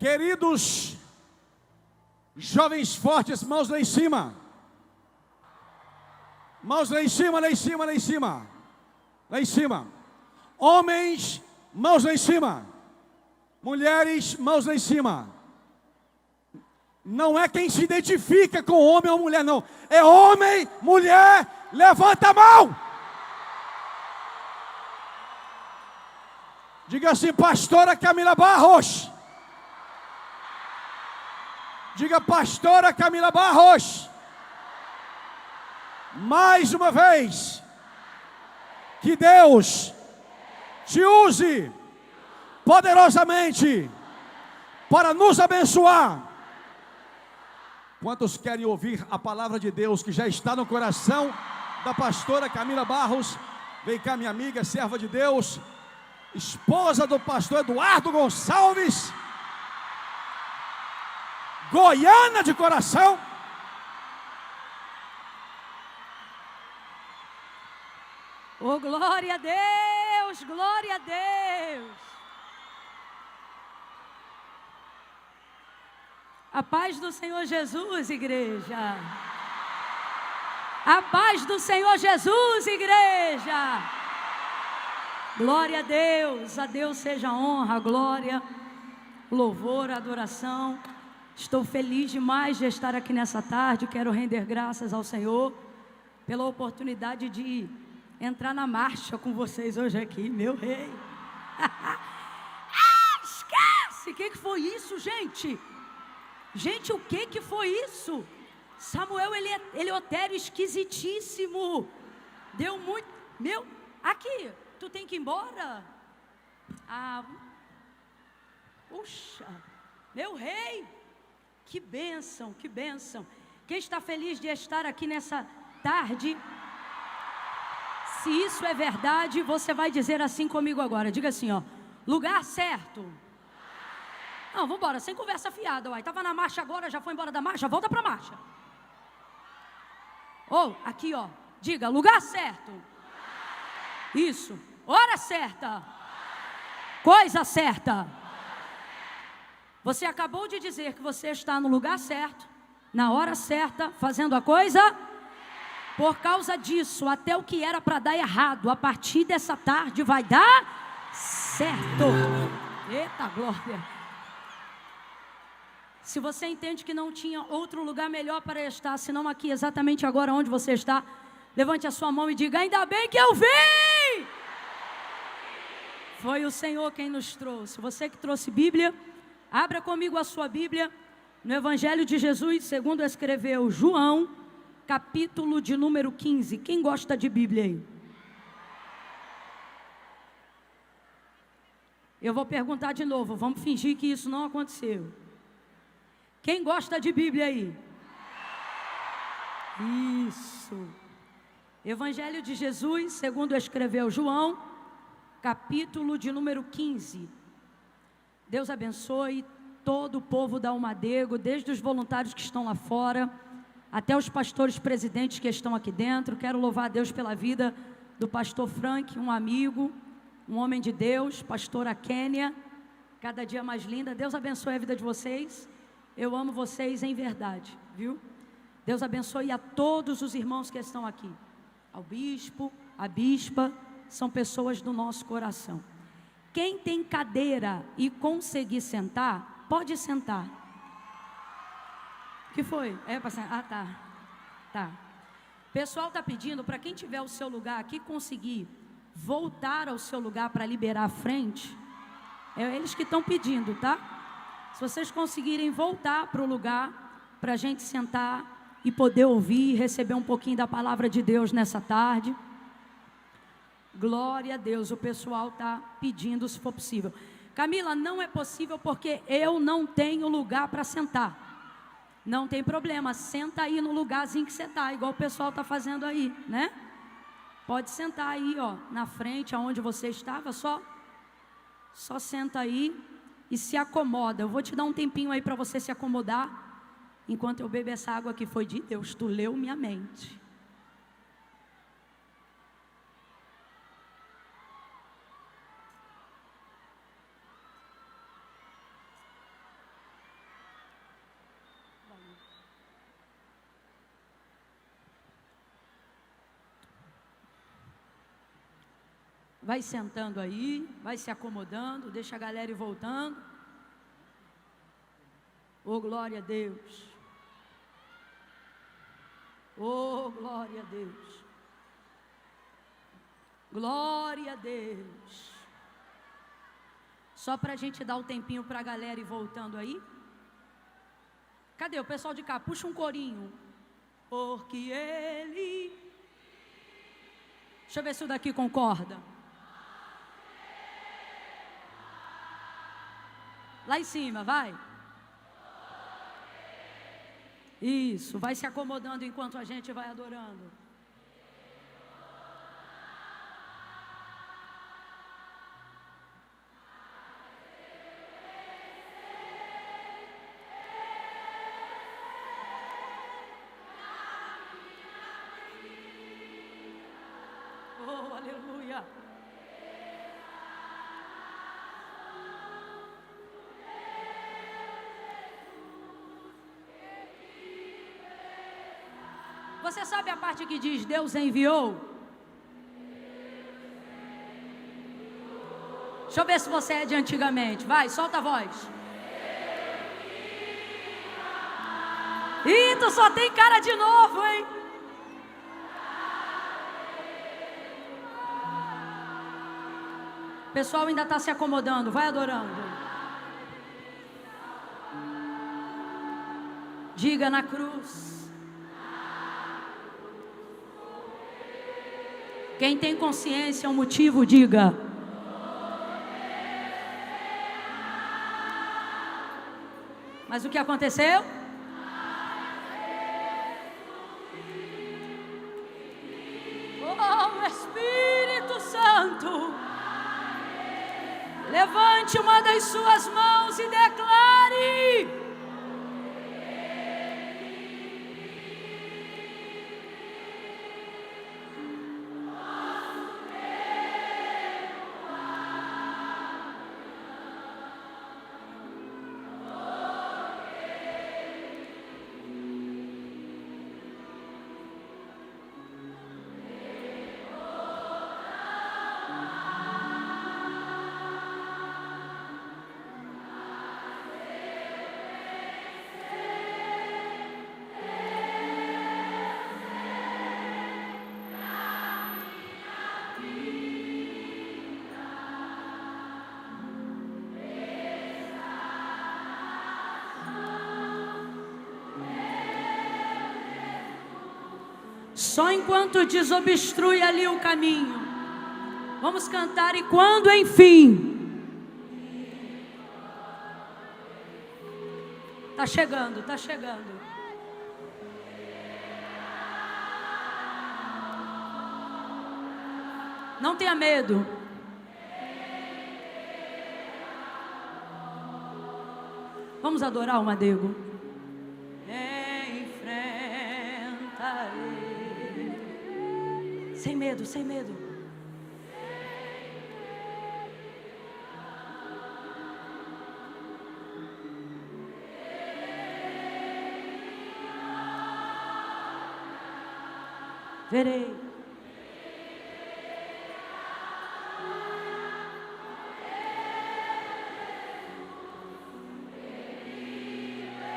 Queridos jovens fortes, mãos lá em cima. Mãos lá em cima, lá em cima, lá em cima. Lá em cima. Homens, mãos lá em cima. Mulheres, mãos lá em cima. Não é quem se identifica com homem ou mulher, não. É homem, mulher, levanta a mão. Diga assim, pastora Camila Barros. Diga, pastora Camila Barros. Mais uma vez, que Deus te use poderosamente para nos abençoar. Quantos querem ouvir a palavra de Deus que já está no coração da pastora Camila Barros? Vem cá, minha amiga, serva de Deus, esposa do pastor Eduardo Gonçalves, goiana de coração. Oh, glória a Deus, glória a Deus. A paz do Senhor Jesus, igreja. A paz do Senhor Jesus, igreja. Glória a Deus seja a honra, a glória, o louvor, a adoração. Estou feliz demais de estar aqui nessa tarde. Quero render graças ao Senhor pela oportunidade de entrar na marcha com vocês hoje aqui, meu rei. Esquece! O que foi isso, gente? Gente, o que foi isso? Samuel Eleutério, esquisitíssimo. Deu muito. Aqui, tu tem que ir embora? Puxa, meu rei. Que bênção, que bênção. Quem está feliz de estar aqui nessa tarde? Se isso é verdade, você vai dizer assim comigo agora. Diga assim, ó. Lugar certo. Não, vamos embora, sem conversa fiada. Uai, estava na marcha agora, já foi embora da marcha, volta para a marcha. Aqui, ó. Diga, lugar certo. Isso. Hora certa. Coisa certa. Você acabou de dizer que você está no lugar certo, na hora certa, fazendo a coisa. Por causa disso, até o que era para dar errado, a partir dessa tarde vai dar certo. Eita glória. Se você entende que não tinha outro lugar melhor para estar, senão aqui exatamente agora onde você está, levante a sua mão e diga, ainda bem que eu vim. Foi o Senhor quem nos trouxe. Você que trouxe Bíblia, abra comigo a sua Bíblia no Evangelho de Jesus, segundo escreveu João, capítulo de número 15. Quem gosta de Bíblia aí? Eu vou perguntar de novo, vamos fingir que isso não aconteceu. Quem gosta de Bíblia aí? Isso. Evangelho de Jesus, segundo escreveu João, capítulo de número 15. Deus abençoe todo o povo da Almadego, desde os voluntários que estão lá fora, até os pastores presidentes que estão aqui dentro. Quero louvar a Deus pela vida do pastor Frank, um amigo, um homem de Deus, pastora Kênia, cada dia mais linda. Deus abençoe a vida de vocês. Eu amo vocês em verdade, viu? Deus abençoe a todos os irmãos que estão aqui. Ao bispo, à bispa, são pessoas do nosso coração. Quem tem cadeira e conseguir sentar, pode sentar. O que foi? É para sentar? Tá. O pessoal está pedindo para quem tiver o seu lugar aqui conseguir voltar ao seu lugar para liberar a frente. É eles que estão pedindo, tá? Se vocês conseguirem voltar para o lugar, para a gente sentar e poder ouvir e receber um pouquinho da palavra de Deus nessa tarde. Glória a Deus, o pessoal está pedindo se for possível. Camila, não é possível porque eu não tenho lugar para sentar. Não tem problema, senta aí no lugarzinho que você está, igual o pessoal está fazendo aí, né? Pode sentar aí, ó, na frente, aonde você estava, só senta aí e se acomoda. Eu vou te dar um tempinho aí para você se acomodar, enquanto eu bebo essa água que foi de Deus. Tu leu minha mente. Vai sentando aí, vai se acomodando, deixa a galera ir voltando. Oh, glória a Deus. Oh, glória a Deus. Glória a Deus. Só para a gente dar o tempinho para a galera ir voltando aí. Cadê o pessoal de cá? Puxa um corinho. Porque Ele... Deixa eu ver se o daqui concorda. Lá em cima, vai. Isso, vai se acomodando enquanto a gente vai adorando. Oh, aleluia. Você sabe a parte que diz Deus enviou? Deixa eu ver se você é de antigamente. Vai, solta a voz. Ih, tu só tem cara de novo, hein? O pessoal ainda está se acomodando. Vai adorando. Diga na cruz. Quem tem consciência, um motivo, diga. Mas o que aconteceu? Oh, Espírito Santo, levante uma das suas mãos e declare. Só enquanto desobstrui ali o caminho. Vamos cantar e quando enfim. Tá chegando, tá chegando. Não tenha medo. Vamos adorar o Madego. Enfrenta ele. Sem medo, sem medo. Verei.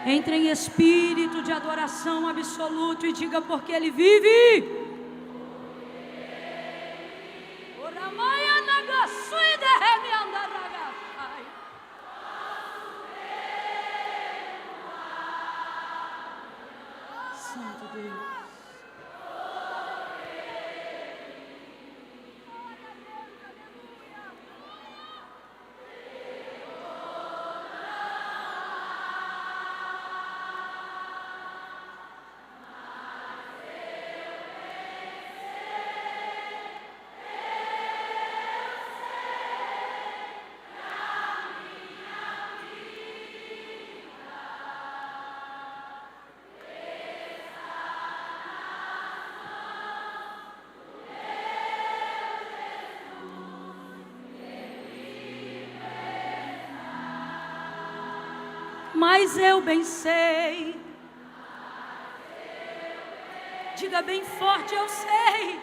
Entre em espírito de adoração absoluto e diga porque Ele vive. Santo Deus. Mas eu bem sei. Diga bem forte, eu sei.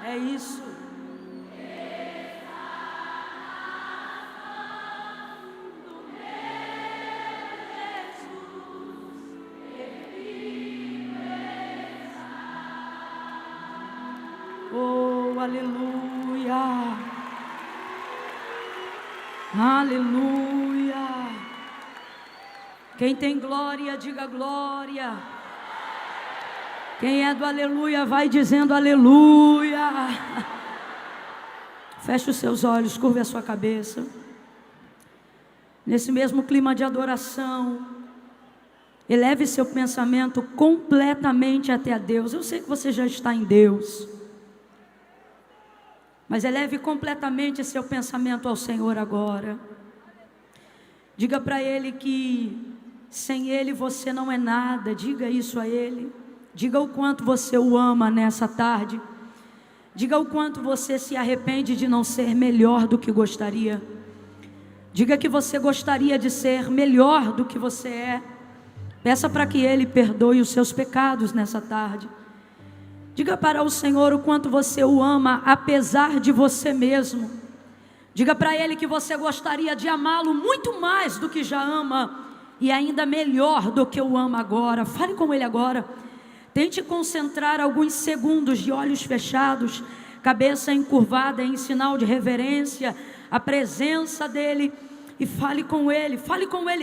É isso. Oh, aleluia. Aleluia. Quem tem glória, diga glória. Quem é do aleluia, vai dizendo aleluia. Feche os seus olhos, curve a sua cabeça. Nesse mesmo clima de adoração, eleve seu pensamento completamente até a Deus. Eu sei que você já está em Deus, mas eleve completamente seu pensamento ao Senhor agora. Diga para Ele que sem Ele você não é nada. Diga isso a Ele. Diga o quanto você o ama nessa tarde. Diga o quanto você se arrepende de não ser melhor do que gostaria. Diga que você gostaria de ser melhor do que você é. Peça para que Ele perdoe os seus pecados nessa tarde. Diga para o Senhor o quanto você o ama, apesar de você mesmo. Diga para Ele que você gostaria de amá-lo muito mais do que já ama, e ainda melhor do que o ama agora. Fale com Ele agora. Tente concentrar alguns segundos de olhos fechados, cabeça encurvada em sinal de reverência, a presença dEle. E fale com Ele,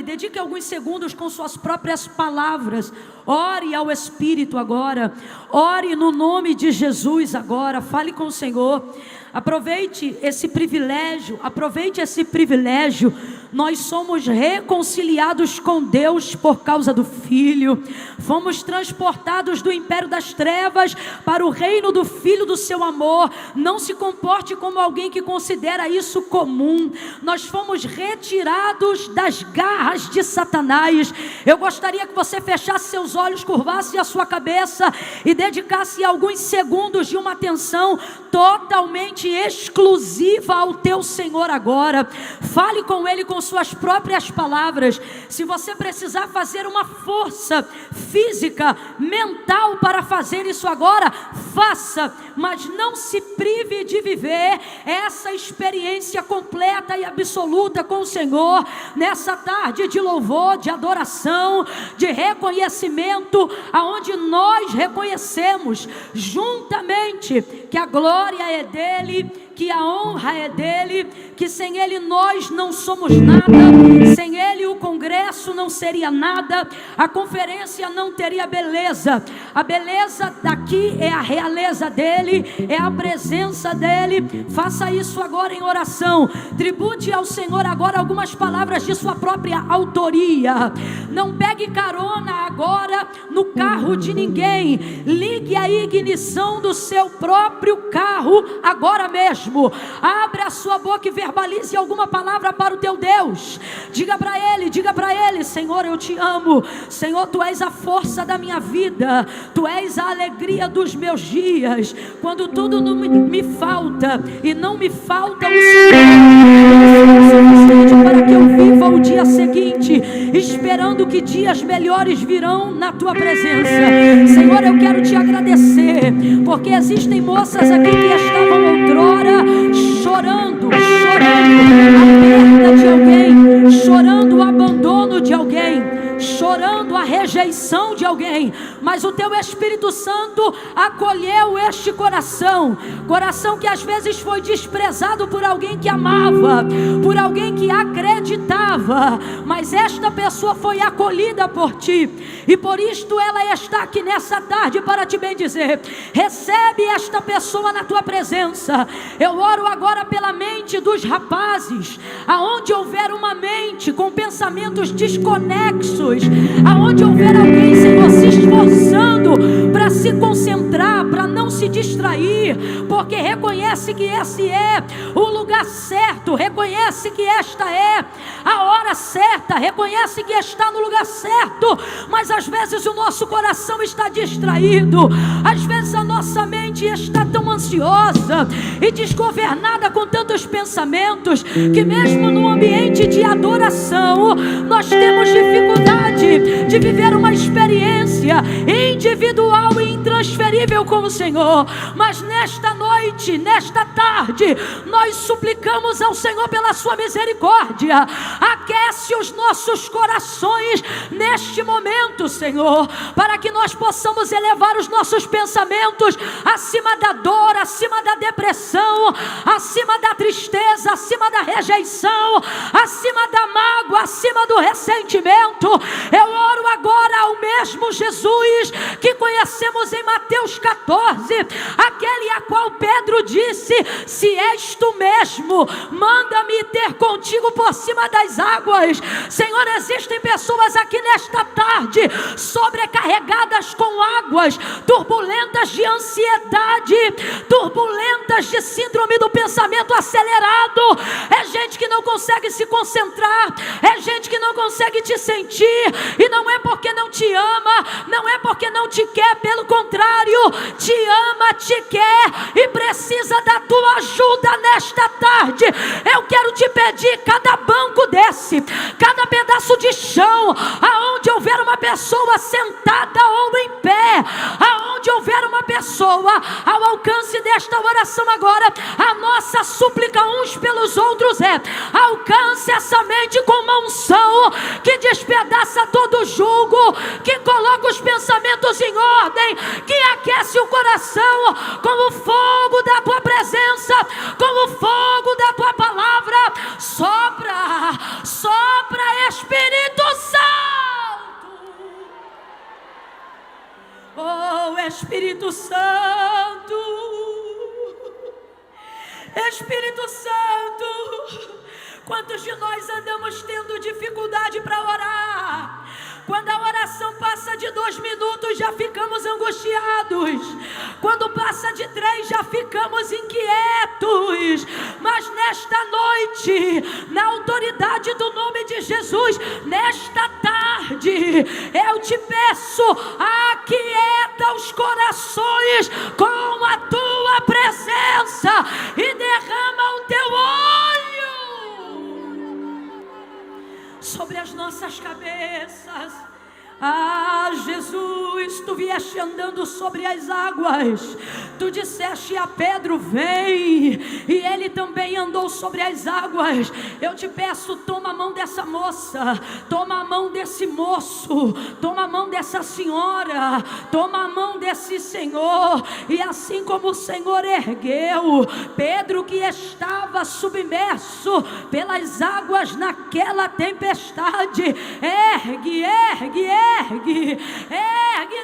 dedique alguns segundos com suas próprias palavras. Ore ao Espírito agora, ore no nome de Jesus agora, fale com o Senhor. Aproveite esse privilégio, Nós somos reconciliados com Deus por causa do Filho. Fomos transportados do império das trevas para o reino do Filho do seu amor. Não se comporte como alguém que considera isso comum. Nós fomos retirados das garras de Satanás. Eu gostaria que você fechasse seus olhos, curvasse a sua cabeça e dedicasse alguns segundos de uma atenção totalmente exclusiva ao teu Senhor agora. Fale com Ele com suas próprias palavras. Se você precisar fazer uma força física, mental para fazer isso agora, faça, mas não se prive de viver essa experiência completa e absoluta com o Senhor nessa tarde de louvor, de adoração, de reconhecimento, aonde nós reconhecemos juntamente que a glória é dele, que a honra é dele, que sem ele nós não somos nada, sem ele o congresso não seria nada, a conferência não teria beleza. A beleza daqui é a realeza dele, é a presença dele. Faça isso agora em oração. Tribute ao Senhor agora algumas palavras de sua própria autoria. Não pegue carona agora no carro de ninguém. Ligue a ignição do seu próprio carro agora mesmo. Abre a sua boca e verbalize alguma palavra para o teu Deus. Diga para ele, Senhor, eu te amo. Senhor, tu és a força da minha vida, tu és a alegria dos meus dias. Quando tudo não me falta, e não me falta o suficiente para que eu viva o dia seguinte, esperando que dias melhores virão na tua presença. Senhor, eu quero te agradecer, porque existem moças aqui que estavam outrora chorando a perda de alguém, chorando o abandono de alguém, chorando a rejeição de alguém, mas o teu Espírito Santo acolheu este coração que às vezes foi desprezado por alguém que amava, por alguém que acreditava, mas esta pessoa foi acolhida por ti, e por isto ela está aqui nessa tarde para te bendizer. Recebe esta pessoa na tua presença. Eu oro agora pela mente dos rapazes, aonde houver uma mente com pensamentos desconexos, aonde houver alguém, Senhor, se esforçando para se concentrar, para não se distrair, porque reconhece que esse é o lugar certo, reconhece que esta é a hora certa, reconhece que está no lugar certo, mas às vezes o nosso coração está distraído, às vezes a nossa mente está tão ansiosa e desgovernada com tantos pensamentos, que mesmo no ambiente de adoração, nós temos dificuldade de viver uma experiência individual e intransferível com o Senhor. Mas nesta noite, nesta tarde, nós suplicamos ao Senhor pela sua misericórdia. Aquece os nossos corações neste momento, Senhor, para que nós possamos elevar os nossos pensamentos acima da dor, acima da depressão, acima da tristeza, acima da rejeição, acima da mágoa, acima do ressentimento. Eu oro agora ao mesmo Jesus que conhecemos em Mateus 14, aquele a qual Pedro disse: se és tu mesmo, manda-me ter contigo por cima das águas. Senhor, existem pessoas aqui nesta tarde sobrecarregadas com águas turbulentas de ansiedade, turbulentas de síndrome do pensamento acelerado. É gente que não consegue se concentrar, é gente que não consegue te sentir, e não é porque não te ama, não é porque não te quer, pelo contrário, te ama, te quer e precisa da tua ajuda nesta tarde. Eu quero te pedir, cada banco desse, cada pedaço de chão, aonde houver uma pessoa sentada ou em pé, aonde houver uma pessoa ao alcance desta oração agora, a nossa súplica uns pelos outros é: alcance essa mente com uma unção que despedaça todo jugo, que coloca os pensamentos em ordem, que aquece o coração com o fogo da tua presença, com o fogo da tua palavra. Sopra, sopra, Espírito Santo. Oh, Espírito Santo, Espírito Santo, quantos de nós andamos tendo dificuldade para orar? Quando a oração passa de 2 minutos, já ficamos angustiados. Quando passa de 3, já ficamos inquietos. Mas nesta noite, na autoridade do nome de Jesus, nesta tarde, eu te peço, aquieta os corações com a tua presença e derrama o teu óleo sobre as nossas cabeças. Ah, Jesus, tu vieste andando sobre as águas. Tu disseste a Pedro: vem, e ele também andou sobre as águas. Eu te peço, toma a mão dessa moça, toma a mão desse moço, toma a mão dessa senhora, toma a mão desse senhor. E assim como o Senhor ergueu Pedro, que estava submerso pelas águas naquela tempestade, ergue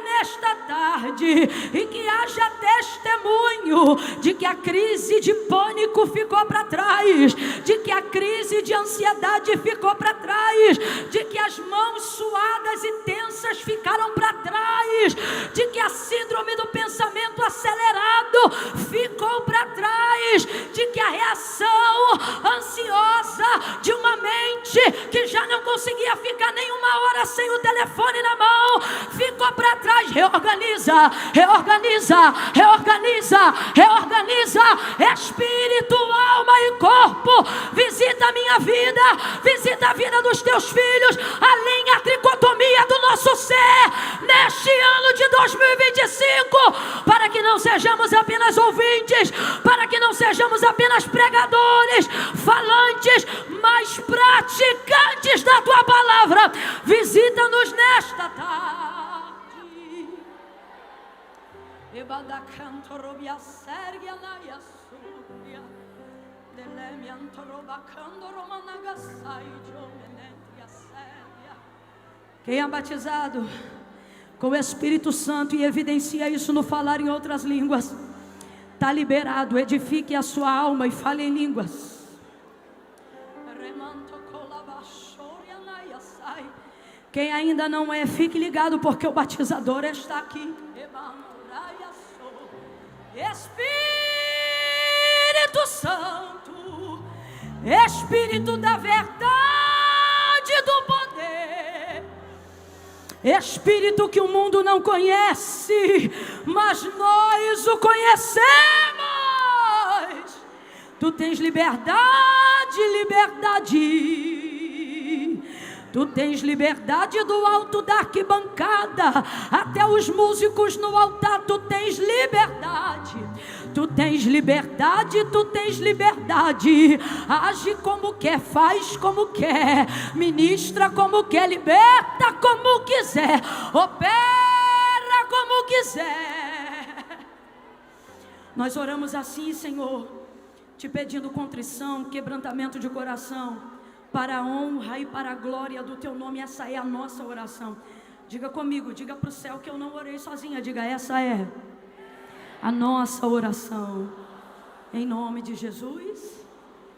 nesta tarde, e que haja testemunho de que a crise de pânico ficou para trás, de que a crise de ansiedade ficou para trás, de que as mãos suadas e tensas ficaram para trás, de que a síndrome do pensamento acelerado ficou para trás, de que a reação ansiosa de uma mente que já não conseguia ficar nenhuma hora sem o telefone na mão ficou para trás. Reorganiza, reorganiza, reorganiza, reorganiza. Espírito, alma e corpo, visita a minha vida, visita a vida dos teus filhos, alinha a tricotomia do nosso ser neste ano de 2025, para que não sejamos apenas ouvintes, para que não sejamos apenas pregadores, falantes, mas praticantes da tua palavra. Visita-nos nesta tarde. Quem é batizado com o Espírito Santo e evidencia isso no falar em outras línguas, está liberado. Edifique a sua alma e fale em línguas. Quem ainda não é, fique ligado, porque o batizador está aqui. Espírito Santo, Espírito da verdade e do poder, Espírito que o mundo não conhece, mas nós o conhecemos. Tu tens liberdade, liberdade. Tu tens liberdade do alto da arquibancada, até os músicos no altar. Tu tens liberdade, tu tens liberdade, tu tens liberdade. Age como quer, faz como quer, ministra como quer, liberta como quiser, opera como quiser. Nós oramos assim, Senhor, te pedindo contrição, quebrantamento de coração, para a honra e para a glória do teu nome. Essa é a nossa oração. Diga comigo, diga para o céu que eu não orei sozinha. Diga, essa é a nossa oração, em nome de Jesus.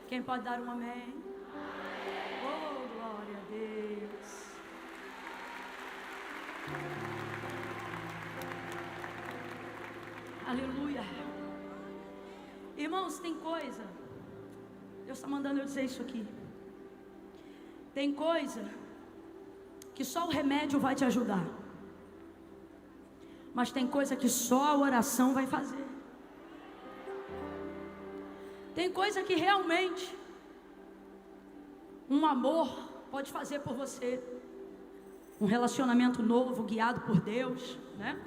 Quem pode dar um amém? Oh, glória a Deus. Aleluia. Irmãos, tem coisa, Deus está mandando eu dizer isso aqui. Tem coisa que só o remédio vai te ajudar, mas tem coisa que só a oração vai fazer. Tem coisa que realmente um amor pode fazer por você, um relacionamento novo guiado por Deus, né?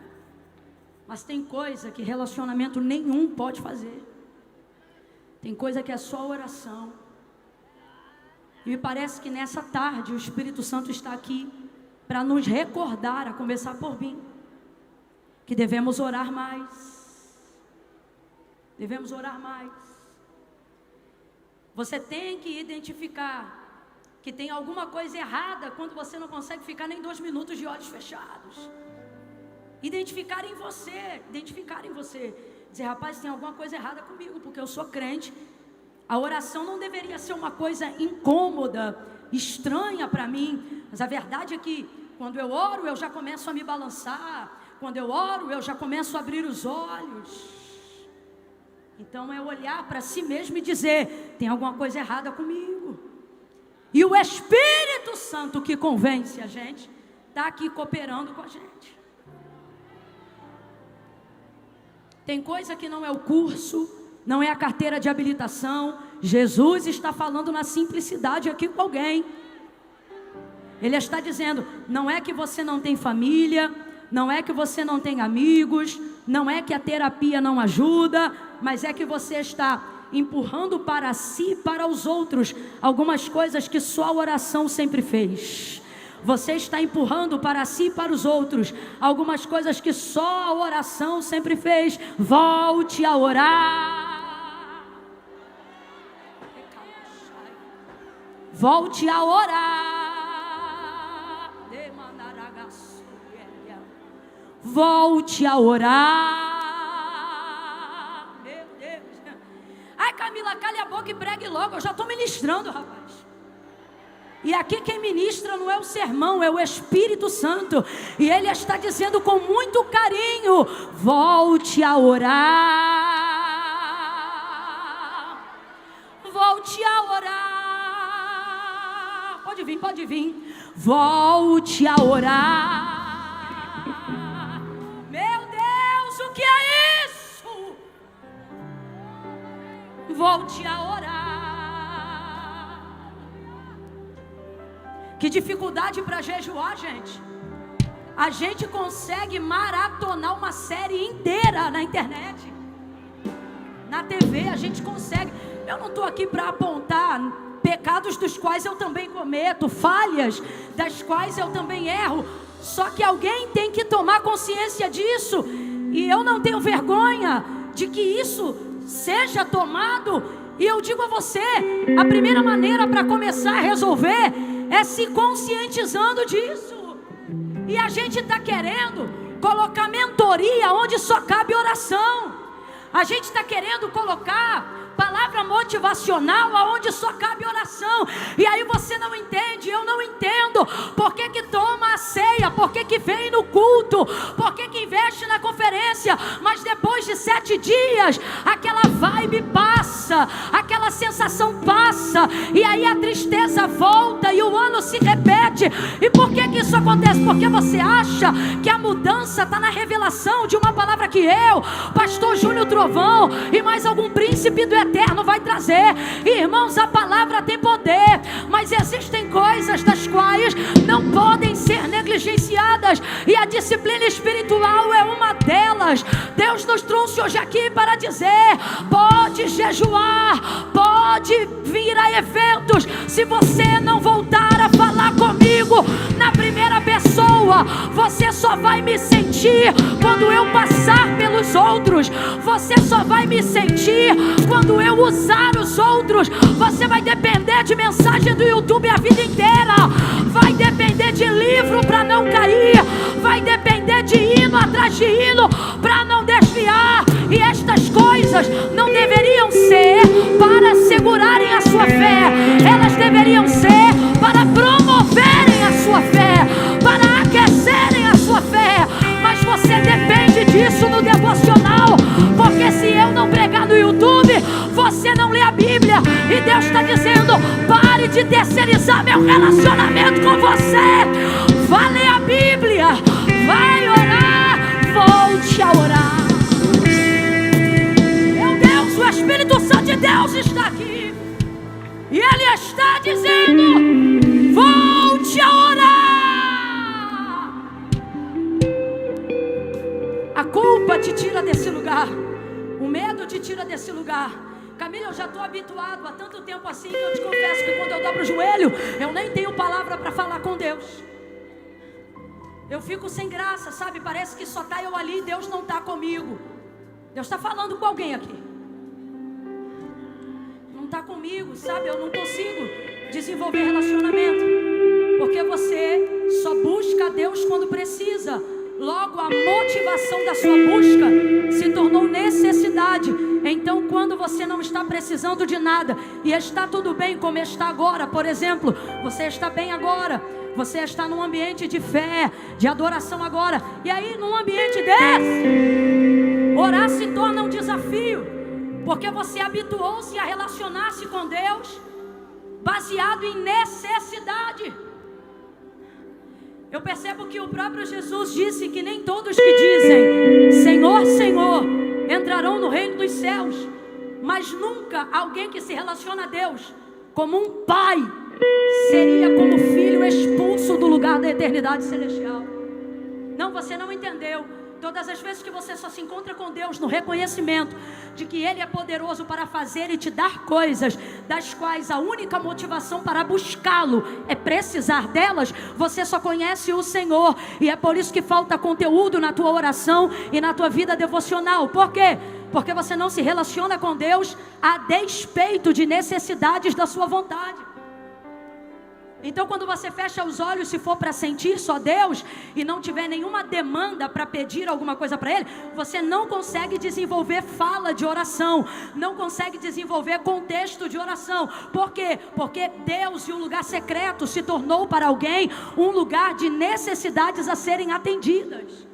Mas tem coisa que relacionamento nenhum pode fazer. Tem coisa que é só oração. E me parece que nessa tarde o Espírito Santo está aqui para nos recordar, a começar por mim, que devemos orar mais. Devemos orar mais. Você tem que identificar que tem alguma coisa errada quando você não consegue ficar nem 2 minutos de olhos fechados. Identificar em você. Dizer, rapaz, tem alguma coisa errada comigo, porque eu sou crente. A oração não deveria ser uma coisa incômoda, estranha para mim. Mas a verdade é que quando eu oro, eu já começo a me balançar. Quando eu oro, eu já começo a abrir os olhos. Então é olhar para si mesmo e dizer, tem alguma coisa errada comigo. E o Espírito Santo que convence a gente, está aqui cooperando com a gente. Tem coisa que não é o curso, não é a carteira de habilitação. Jesus está falando na simplicidade aqui com alguém. Ele está dizendo, não é que você não tem família, não é que você não tem amigos, não é que a terapia não ajuda, mas é que você está empurrando para si e para os outros algumas coisas que só a oração sempre fez. Você está empurrando para si e para os outros algumas coisas que só a oração sempre fez. Volte a orar. Volte a orar. Volte a orar. Meu Deus. Ai, Camila, cale a boca e pregue logo. Eu já estou ministrando, rapaz. E aqui quem ministra não é o sermão, é o Espírito Santo. E Ele está dizendo com muito carinho, volte a orar. Volte a orar. Pode vir. Volte a orar. Meu Deus, o que é isso? Volte a orar. Que dificuldade para jejuar, gente. A gente consegue maratonar uma série inteira na internet, na TV, a gente consegue. Eu não estou aqui para apontar pecados dos quais eu também cometo, falhas das quais eu também erro. Só que alguém tem que tomar consciência disso. E eu não tenho vergonha de que isso seja tomado. E eu digo a você, a primeira maneira para começar a resolver é se conscientizando disso. E a gente está querendo colocar mentoria onde só cabe oração. A gente está querendo colocar palavra motivacional aonde só cabe oração. E aí você não entende, eu não entendo. Por que que toma a ceia? Por que que vem no culto? Por que que investe na conferência? Mas depois de 7 dias, aquela vibe passa, aquela sensação passa, e aí a tristeza volta e o ano se repete. E por que que isso acontece? Porque você acha que a mudança está na revelação de uma palavra que eu, pastor Júnior, trouxe trovão, e mais algum príncipe do eterno vai trazer. Irmãos, a palavra tem poder, mas existem coisas das quais não podem ser negligenciadas, e a disciplina espiritual é uma delas. Deus nos trouxe hoje aqui para dizer: pode jejuar, pode vir a eventos. Se você não voltar a falar comigo na primeira pessoa, você só vai me sentir quando eu passar pelos outros. Você só vai me sentir quando eu usar os outros. Você vai depender de mensagem do YouTube a vida inteira. Vai depender de livro para não cair. Vai depender de hino atrás de hino para não desviar. E estas coisas não deveriam ser para segurarem a sua fé. Elas deveriam ser para promoverem a sua fé, para aquecerem a sua fé. Mas você depende disso no devocional, porque se eu não pregar no YouTube, você não lê a Bíblia. E Deus está dizendo: pare de terceirizar meu relacionamento com você. Vá ler a Bíblia, vai orar, volte a orar. Meu Deus, o Espírito Santo de Deus está aqui, e Ele está dizendo: volte a orar. A culpa te tira desse lugar, o medo te tira desse lugar. Camila, eu já estou habituado há tanto tempo assim que eu te confesso que quando eu dobro o joelho, eu nem tenho palavra para falar com Deus. Eu fico sem graça, sabe? Parece que só está eu ali e Deus não está comigo. Deus está falando com alguém aqui. Não está comigo, sabe? Eu não consigo desenvolver relacionamento, porque você só busca Deus quando precisa. Logo, a motivação da sua busca se tornou necessidade. Então, quando você não está precisando de nada e está tudo bem como está agora, por exemplo, você está bem agora, você está num ambiente de fé, de adoração agora, e aí num ambiente desse, orar se torna um desafio, porque você habituou-se a relacionar-se com Deus baseado em necessidade. Eu percebo que o próprio Jesus disse que nem todos que dizem Senhor, Senhor entrarão no reino dos céus, mas nunca alguém que se relaciona a Deus como um pai seria como filho expulso do lugar da eternidade celestial. Não, você não entendeu. Todas as vezes que você só se encontra com Deus no reconhecimento de que Ele é poderoso para fazer e te dar coisas das quais a única motivação para buscá-lo é precisar delas, você só conhece o Senhor. E é por isso que falta conteúdo na tua oração e na tua vida devocional. Por quê? Porque você não se relaciona com Deus a despeito de necessidades da sua vontade. Então, quando você fecha os olhos, se for para sentir só Deus e não tiver nenhuma demanda para pedir alguma coisa para Ele, você não consegue desenvolver fala de oração, não consegue desenvolver contexto de oração. Por quê? Porque Deus e o lugar secreto se tornou para alguém um lugar de necessidades a serem atendidas.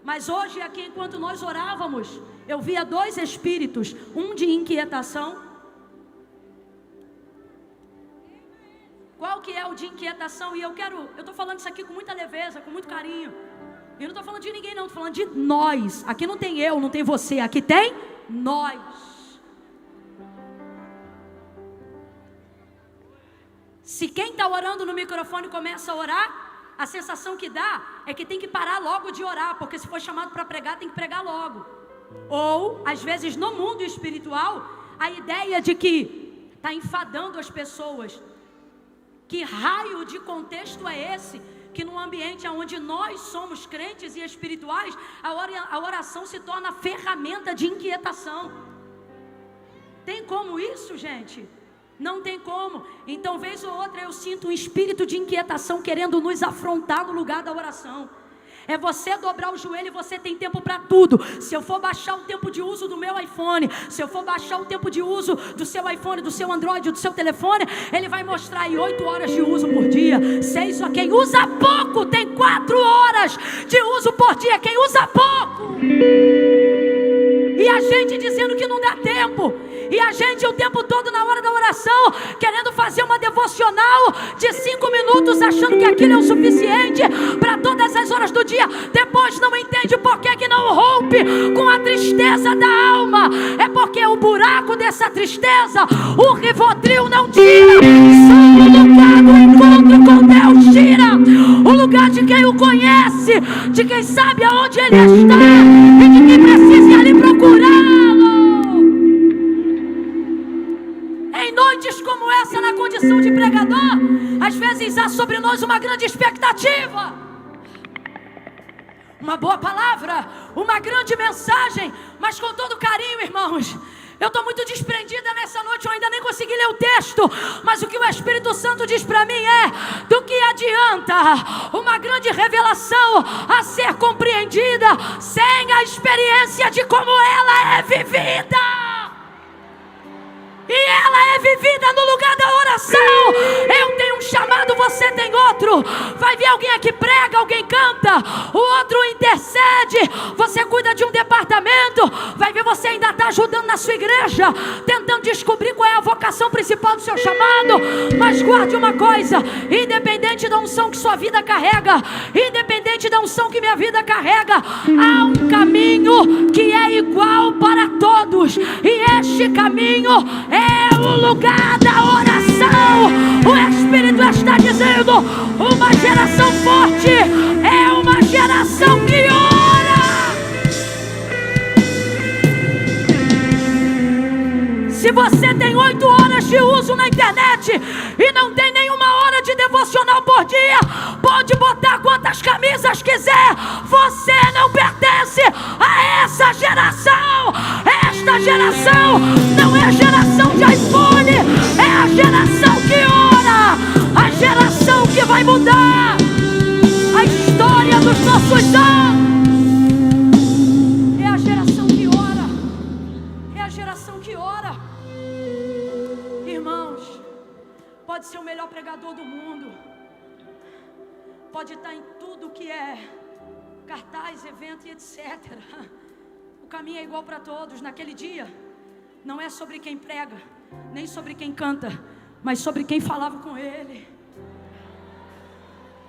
Mas hoje aqui, enquanto nós orávamos, eu via dois espíritos, um de inquietação. Qual que é o de inquietação? E eu estou falando isso aqui com muita leveza, com muito carinho. E eu não estou falando de ninguém não, estou falando de nós. Aqui não tem eu, não tem você, aqui tem nós. Se quem está orando no microfone começa a orar, a sensação que dá é que tem que parar logo de orar, porque se for chamado para pregar, tem que pregar logo. Ou, às vezes no mundo espiritual, a ideia de que está enfadando as pessoas. Que raio de contexto é esse? Que num ambiente onde nós somos crentes e espirituais, a oração se torna ferramenta de inquietação. Tem como isso, gente? Não tem como. Então, vez ou outra, eu sinto um espírito de inquietação querendo nos afrontar no lugar da oração. É você dobrar o joelho e você tem tempo para tudo. Se eu for baixar o tempo de uso do meu iPhone, se eu for baixar o tempo de uso do seu iPhone, do seu Android, do seu telefone, ele vai mostrar aí 8 horas de uso por dia, 6, só quem usa pouco tem 4 horas de uso por dia, quem usa pouco. E a gente dizendo que não dá tempo. E a gente o tempo todo na hora da oração, querendo fazer uma devocional de 5 minutos, achando que aquilo é o suficiente para todas as horas do dia. Depois não entende por que não rompe com a tristeza da alma. É porque o buraco dessa tristeza, o Rivotril não tira. Só o lugar do encontro com Deus tira. O lugar de quem o conhece, de quem sabe aonde ele está e de quem precisa ir ali procurá-lo. Em noites como essa, na condição de pregador, às vezes há sobre nós uma grande expectativa, uma boa palavra, uma grande mensagem, mas com todo carinho, irmãos. Eu estou muito desprendida nessa noite, eu ainda nem consegui ler o texto, mas o que o Espírito Santo diz para mim é: do que adianta uma grande revelação a ser compreendida sem a experiência de como ela é vivida? E ela é vivida no lugar da oração. Eu tenho um chamado, você tem outro. Vai ver alguém aqui prega, alguém canta, o outro intercede. Você cuida de um departamento. Vai ver você ainda está ajudando na sua igreja, tentando descobrir qual é a vocação principal do seu chamado. Mas guarde uma coisa: independente da unção que sua vida carrega, independente da unção que minha vida carrega, há um caminho que é igual para todos. E este caminho é o lugar da oração. O Espírito está dizendo: uma geração forte é uma geração que ora. Se você tem 8 horas de uso na internet e não tem nenhuma hora de devocional por dia, pode botar quantas camisas quiser, você não pertence a essa geração. Esta geração não é a geração de iPhone, é a geração que ora, a geração que vai mudar a história dos nossos anos. É a geração que ora, é a geração que ora. Irmãos, pode ser o melhor pregador do mundo, pode estar em tudo que é cartaz, evento e etc. O caminho é igual para todos. Naquele dia, não é sobre quem prega, nem sobre quem canta, mas sobre quem falava com ele.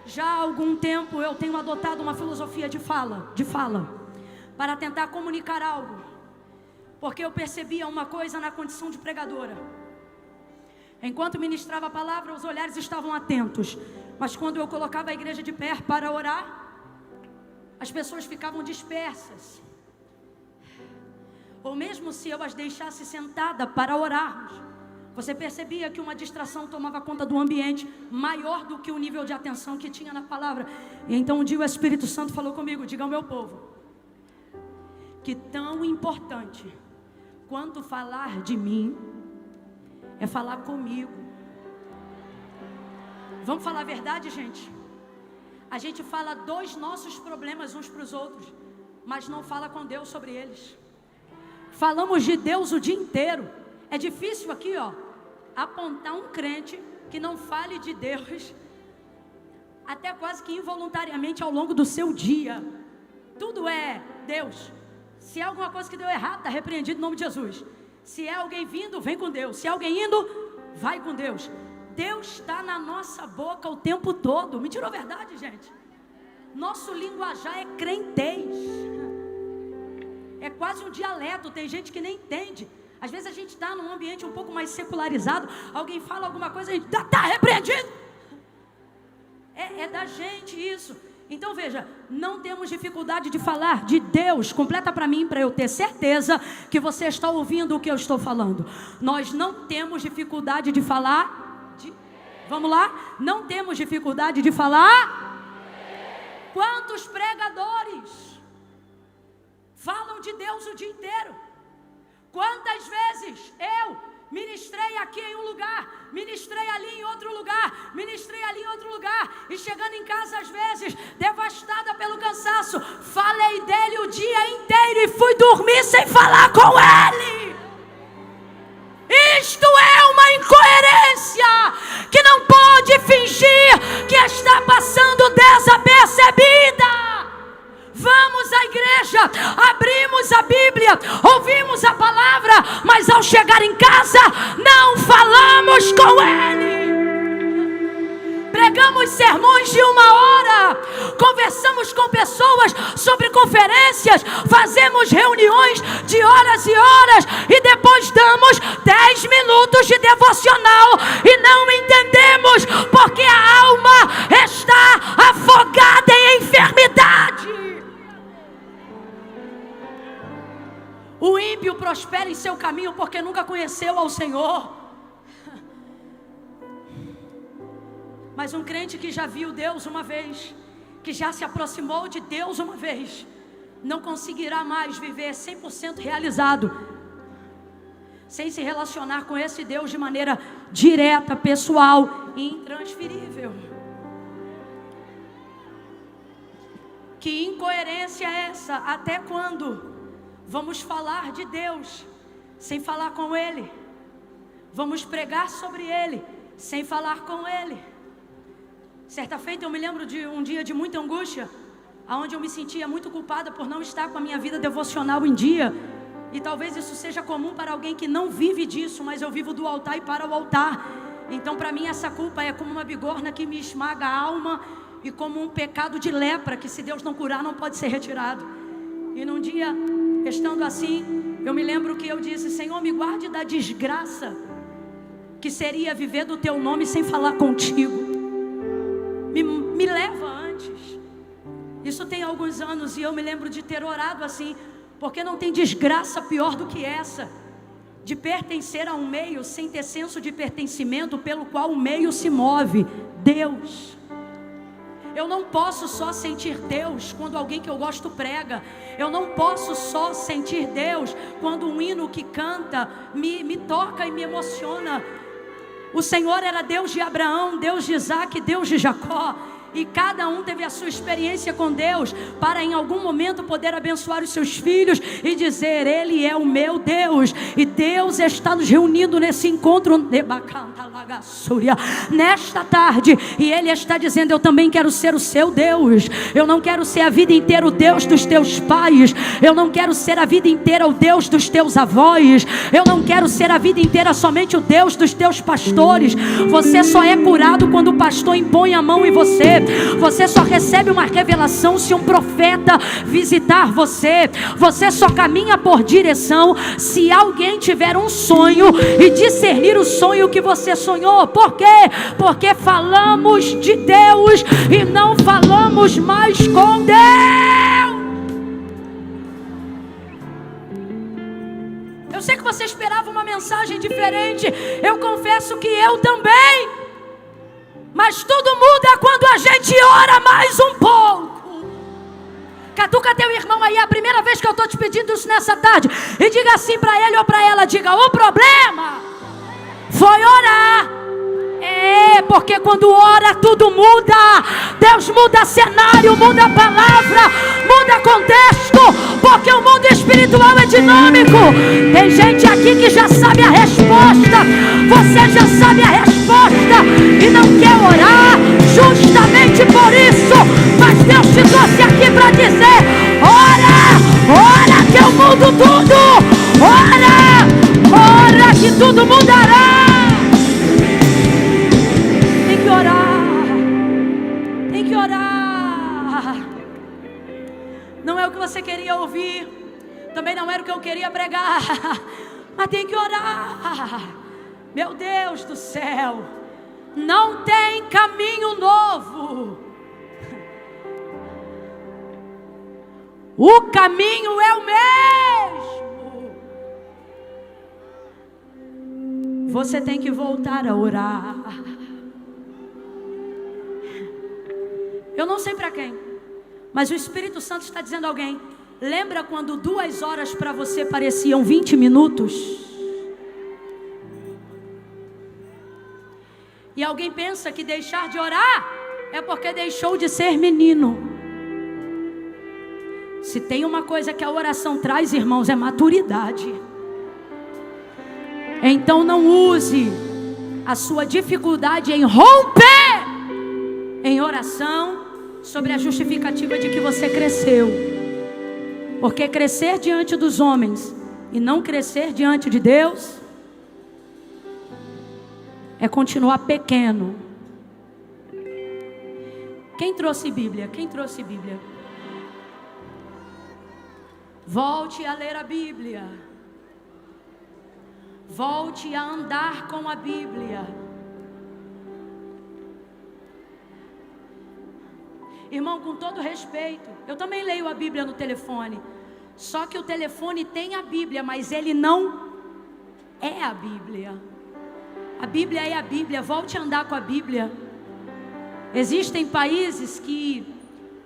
Já há algum tempo eu tenho adotado uma filosofia de fala, para tentar comunicar algo, porque eu percebia uma coisa na condição de pregadora. Enquanto ministrava a palavra, os olhares estavam atentos, mas quando eu colocava a igreja de pé para orar, as pessoas ficavam dispersas. Ou mesmo se eu as deixasse sentada para orarmos, você percebia que uma distração tomava conta do ambiente, maior do que o nível de atenção que tinha na palavra. E então um dia o Espírito Santo falou comigo: diga ao meu povo que tão importante quanto falar de mim é falar comigo. Vamos falar a verdade, gente? A gente fala dos nossos problemas uns para os outros, mas não fala com Deus sobre eles. Falamos de Deus o dia inteiro. É difícil aqui, apontar um crente que não fale de Deus, até quase que involuntariamente ao longo do seu dia. Tudo é Deus. Se é alguma coisa que deu errado, está repreendido em nome de Jesus. Se é alguém vindo, vem com Deus. Se é alguém indo, vai com Deus. Deus está na nossa boca o tempo todo. Mentira ou verdade, gente? Nosso linguajar é crentez. É quase um dialeto, tem gente que nem entende. Às vezes a gente está num ambiente um pouco mais secularizado, alguém fala alguma coisa, a gente está repreendido. É da gente isso. Então veja, não temos dificuldade de falar de Deus. Completa para mim, para eu ter certeza que você está ouvindo o que eu estou falando. Nós não temos dificuldade de falar de... Vamos lá? Não temos dificuldade de falar. Quantos pregadores falam de Deus o dia inteiro? Quantas vezes eu ministrei aqui em um lugar, ministrei ali em outro lugar, ministrei ali em outro lugar, e chegando em casa às vezes, devastada pelo cansaço, falei dele o dia inteiro e fui dormir sem falar com ele. Isto é uma incoerência que não pode fingir que está passando desapercebida. Vamos à igreja, abrimos a Bíblia, ouvimos a palavra, palavra, mas ao chegar em casa, não falamos com Ele. Pregamos sermões de 1 hora, conversamos com pessoas sobre conferências, fazemos reuniões de horas e horas e depois damos 10 minutos de devocional e não entendemos porque a alma está afogada em enfermidade. O ímpio prospera em seu caminho porque nunca conheceu ao Senhor. Mas um crente que já viu Deus uma vez, que já se aproximou de Deus uma vez, não conseguirá mais viver 100% realizado, sem se relacionar com esse Deus de maneira direta, pessoal e intransferível. Que incoerência é essa? Até quando vamos falar de Deus sem falar com Ele? Vamos pregar sobre Ele sem falar com Ele? Certa feita eu me lembro de um dia de muita angústia, onde eu me sentia muito culpada por não estar com a minha vida devocional em dia. E talvez isso seja comum para alguém que não vive disso, mas eu vivo do altar e para o altar. Então para mim essa culpa é como uma bigorna que me esmaga a alma e como um pecado de lepra que se Deus não curar não pode ser retirado. E num dia, estando assim, eu me lembro que eu disse: Senhor, me guarde da desgraça que seria viver do Teu nome sem falar contigo. Me leva antes. Isso tem alguns anos e eu me lembro de ter orado assim, porque não tem desgraça pior do que essa, de pertencer a um meio sem ter senso de pertencimento pelo qual o meio se move, Deus. Eu não posso só sentir Deus quando alguém que eu gosto prega. Eu não posso só sentir Deus quando um hino que canta me toca e me emociona. O Senhor era Deus de Abraão, Deus de Isaac, Deus de Jacó. E cada um teve a sua experiência com Deus, para em algum momento poder abençoar os seus filhos e dizer: Ele é o meu Deus. E Deus está nos reunindo nesse encontro nesta tarde, e Ele está dizendo: eu também quero ser o seu Deus. Eu não quero ser a vida inteira o Deus dos teus pais. Eu não quero ser a vida inteira o Deus dos teus avós. Eu não quero ser a vida inteira somente o Deus dos teus pastores. Você só é curado quando o pastor impõe a mão em você. Você só recebe uma revelação se um profeta visitar você. Você só caminha por direção se alguém tiver um sonho e discernir o sonho que você sonhou. Por quê? Porque falamos de Deus e não falamos mais com Deus. Eu sei que você esperava uma mensagem diferente. Eu confesso que eu também. Mas tudo muda quando a gente ora mais um pouco. Catuca teu irmão aí, é a primeira vez que eu estou te pedindo isso nessa tarde. E diga assim para ele ou para ela: diga, o problema foi orar. É, porque quando ora tudo muda. Deus muda cenário, muda a palavra, muda contexto, porque o mundo espiritual é dinâmico. Tem gente aqui que já sabe a resposta. Você já sabe a resposta e não quer orar justamente por isso. Mas Deus te trouxe aqui para dizer: ora, ora que eu mudo tudo. Ora, ora que tudo mudará. Tem que orar. Tem que orar. Não é o que você queria ouvir, também não era o que eu queria pregar, mas tem que orar. Meu Deus do céu, não tem caminho novo. O caminho é o mesmo. Você tem que voltar a orar. Eu não sei para quem, mas o Espírito Santo está dizendo a alguém: lembra quando 2 horas para você pareciam 20 minutos? E alguém pensa que deixar de orar é porque deixou de ser menino. Se tem uma coisa que a oração traz, irmãos, é maturidade. Então não use a sua dificuldade em romper em oração sobre a justificativa de que você cresceu. Porque crescer diante dos homens e não crescer diante de Deus é continuar pequeno. Quem trouxe Bíblia? Quem trouxe Bíblia? Volte a ler a Bíblia. Volte a andar com a Bíblia. Irmão, com todo respeito, eu também leio a Bíblia no telefone. Só que o telefone tem a Bíblia, mas ele não é a Bíblia. A Bíblia é a Bíblia. Volte a andar com a Bíblia. Existem países que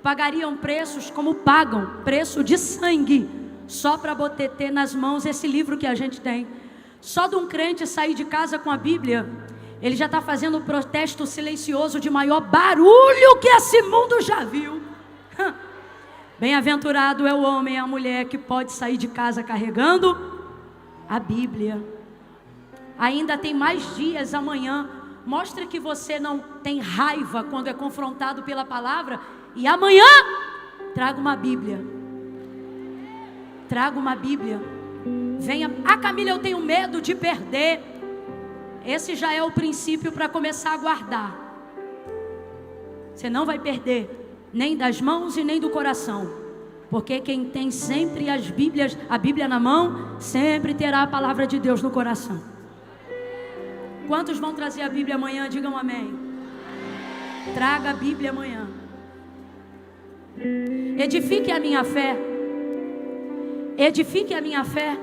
pagariam preços como pagam, preço de sangue, só para botar ter nas mãos esse livro que a gente tem. Só de um crente sair de casa com a Bíblia, ele já está fazendo um protesto silencioso de maior barulho que esse mundo já viu. Bem-aventurado é o homem e a mulher que pode sair de casa carregando a Bíblia. Ainda tem mais dias amanhã. Mostre que você não tem raiva quando é confrontado pela palavra. E amanhã, traga uma Bíblia. Traga uma Bíblia. Venha. Ah, Camila, eu tenho medo de perder. Esse já é o princípio para começar a guardar. Você não vai perder, nem das mãos e nem do coração. Porque quem tem sempre a Bíblia na mão, sempre terá a palavra de Deus no coração. Quantos vão trazer a Bíblia amanhã? Digam amém. Traga a Bíblia amanhã. Edifique a minha fé. Edifique a minha fé.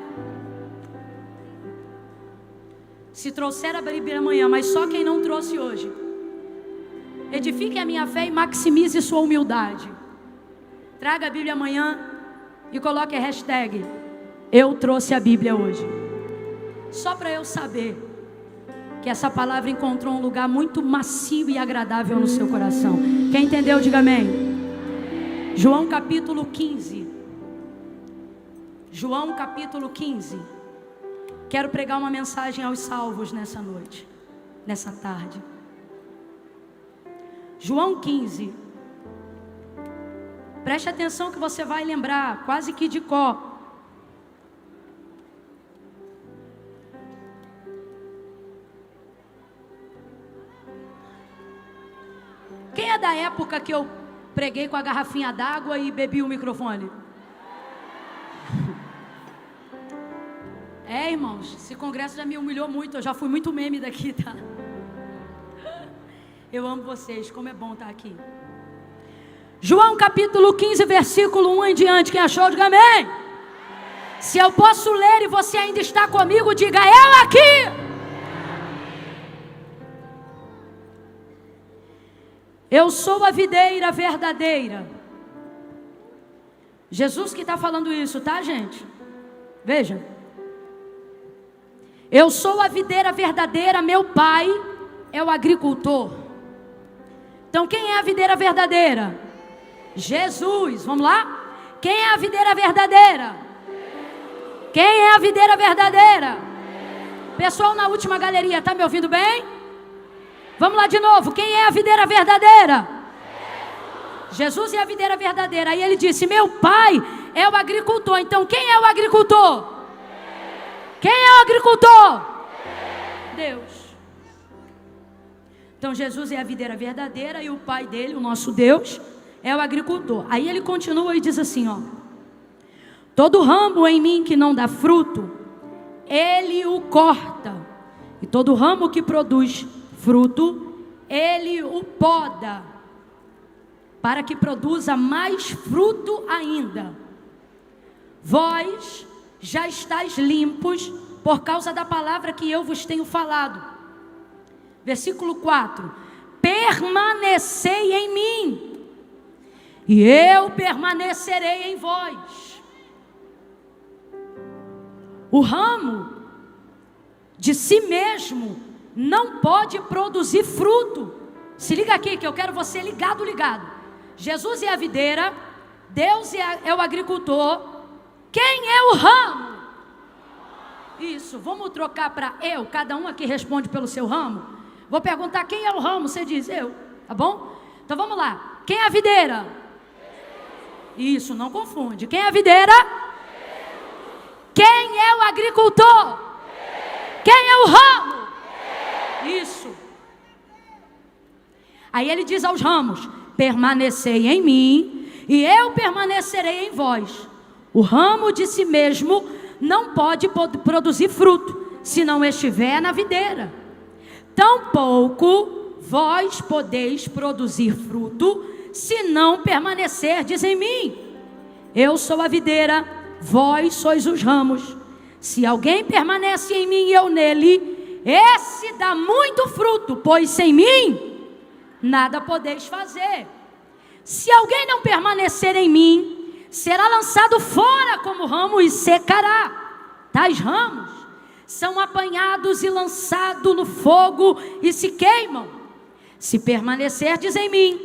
Se trouxer a Bíblia amanhã, mas só quem não trouxe hoje. Edifique a minha fé e maximize sua humildade. Traga a Bíblia amanhã e coloque a hashtag eu trouxe a Bíblia hoje. Só para eu saber que essa palavra encontrou um lugar muito macio e agradável no seu coração. Quem entendeu, diga amém. João capítulo 15. João capítulo 15. Quero pregar uma mensagem aos salvos nessa noite, nessa tarde. João 15. Preste atenção que você vai lembrar, quase que de cor. Quem é da época que eu preguei com a garrafinha d'água e bebi o microfone? É, irmãos, esse congresso já me humilhou muito, eu já fui muito meme daqui, tá? Eu amo vocês, como é bom estar aqui. João capítulo 15, versículo 1 em diante, quem achou, diga amém. Se eu posso ler e você ainda está comigo, diga eu aqui. Eu sou a videira verdadeira. Jesus que está falando isso, tá, gente? Veja. Eu sou a videira verdadeira, meu pai é o agricultor. Então quem é a videira verdadeira? Jesus, vamos lá? Quem é a videira verdadeira? Quem é a videira verdadeira? Pessoal na última galeria, tá me ouvindo bem? Vamos lá de novo, quem é a videira verdadeira? Jesus é a videira verdadeira. Aí ele disse, meu pai é o agricultor. Então quem é o agricultor? Quem é o agricultor? Deus. Então Jesus é a videira verdadeira e o pai dele, o nosso Deus, é o agricultor. Aí ele continua e diz assim, ó: todo ramo em mim que não dá fruto, ele o corta, e todo ramo que produz fruto, ele o poda, para que produza mais fruto ainda. Vós já estáis limpos por causa da palavra que eu vos tenho falado. Versículo 4: permanecei em mim, e eu permanecerei em vós. O ramo de si mesmo não pode produzir fruto. Se liga aqui que eu quero você ligado. Jesus é a videira, Deus é o agricultor. Quem é o ramo? Isso, vamos trocar para eu. Cada um aqui responde pelo seu ramo. Vou perguntar quem é o ramo, você diz eu, tá bom? Então vamos lá, quem é a videira? Isso, não confunde. Quem é a videira? Quem é o agricultor? Quem é o ramo? Isso. Aí ele diz aos ramos: permanecei em mim, e eu permanecerei em vós. O ramo de si mesmo não pode produzir fruto, se não estiver na videira. Tampouco vós podeis produzir fruto, se não permanecerdes em mim. Eu sou a videira, vós sois os ramos. Se alguém permanece em mim e eu nele, esse dá muito fruto, pois sem mim nada podeis fazer. Se alguém não permanecer em mim, será lançado fora como ramo e secará. Tais ramos são apanhados e lançados no fogo e se queimam. Se permanecerdes em mim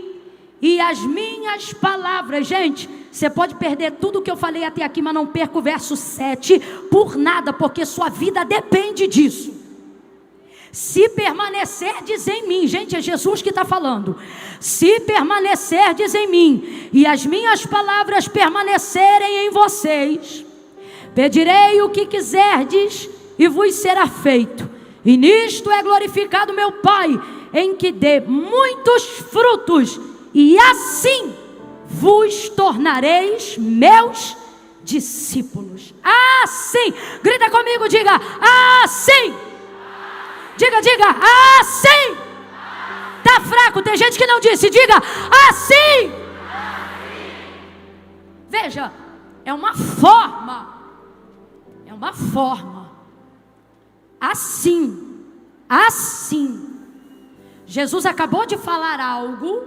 e as minhas palavras, gente, você pode perder tudo que eu falei até aqui, mas não perca o verso 7 por nada, porque sua vida depende disso. Se permanecerdes em mim, gente, é Jesus que está falando. Se permanecerdes em mim e as minhas palavras permanecerem em vocês, pedirei o que quiserdes e vos será feito. E nisto é glorificado meu Pai, em que dê muitos frutos, e assim vos tornareis meus discípulos. Assim, grita comigo, diga assim. Diga, assim. Tá fraco, tem gente que não disse, diga assim. Veja, é uma forma. Assim. Jesus acabou de falar algo,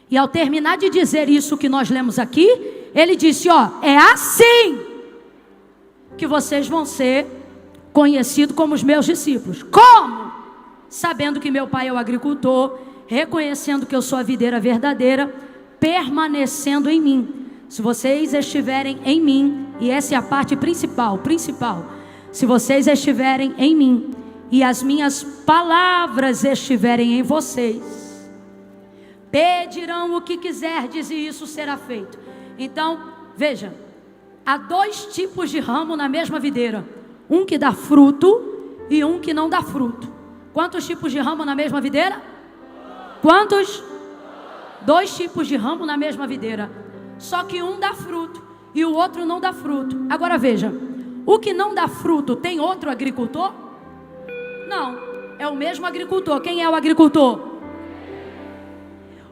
e ao terminar de dizer isso que nós lemos aqui, ele disse, é assim que vocês vão ser conhecidos como os meus discípulos. Como? Sabendo que meu Pai é o agricultor, reconhecendo que eu sou a videira verdadeira, permanecendo em mim. Se vocês estiverem em mim, e essa é a parte principal, se vocês estiverem em mim, e as minhas palavras estiverem em vocês, pedirão o que quiserdes e isso será feito. Então, veja, há 2 tipos de ramo na mesma videira. Um que dá fruto e um que não dá fruto. Quantos tipos de ramo na mesma videira? Quantos? 2 tipos de ramo na mesma videira. Só que um dá fruto e o outro não dá fruto. Agora veja, o que não dá fruto tem outro agricultor? Não, é o mesmo agricultor. Quem é o agricultor?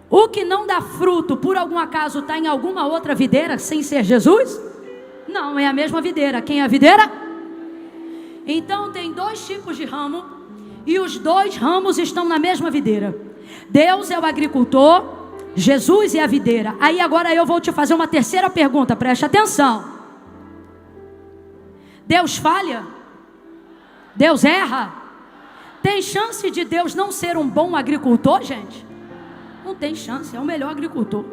O que não dá fruto, por algum acaso, está em alguma outra videira sem ser Jesus? Não, é a mesma videira. Quem é a videira? Então tem 2 tipos de ramo, e os 2 ramos estão na mesma videira. Deus é o agricultor, Jesus é a videira. Aí agora eu vou te fazer uma terceira pergunta, preste atenção. Deus falha? Deus erra? Tem chance de Deus não ser um bom agricultor, gente? Não tem chance, é o melhor agricultor.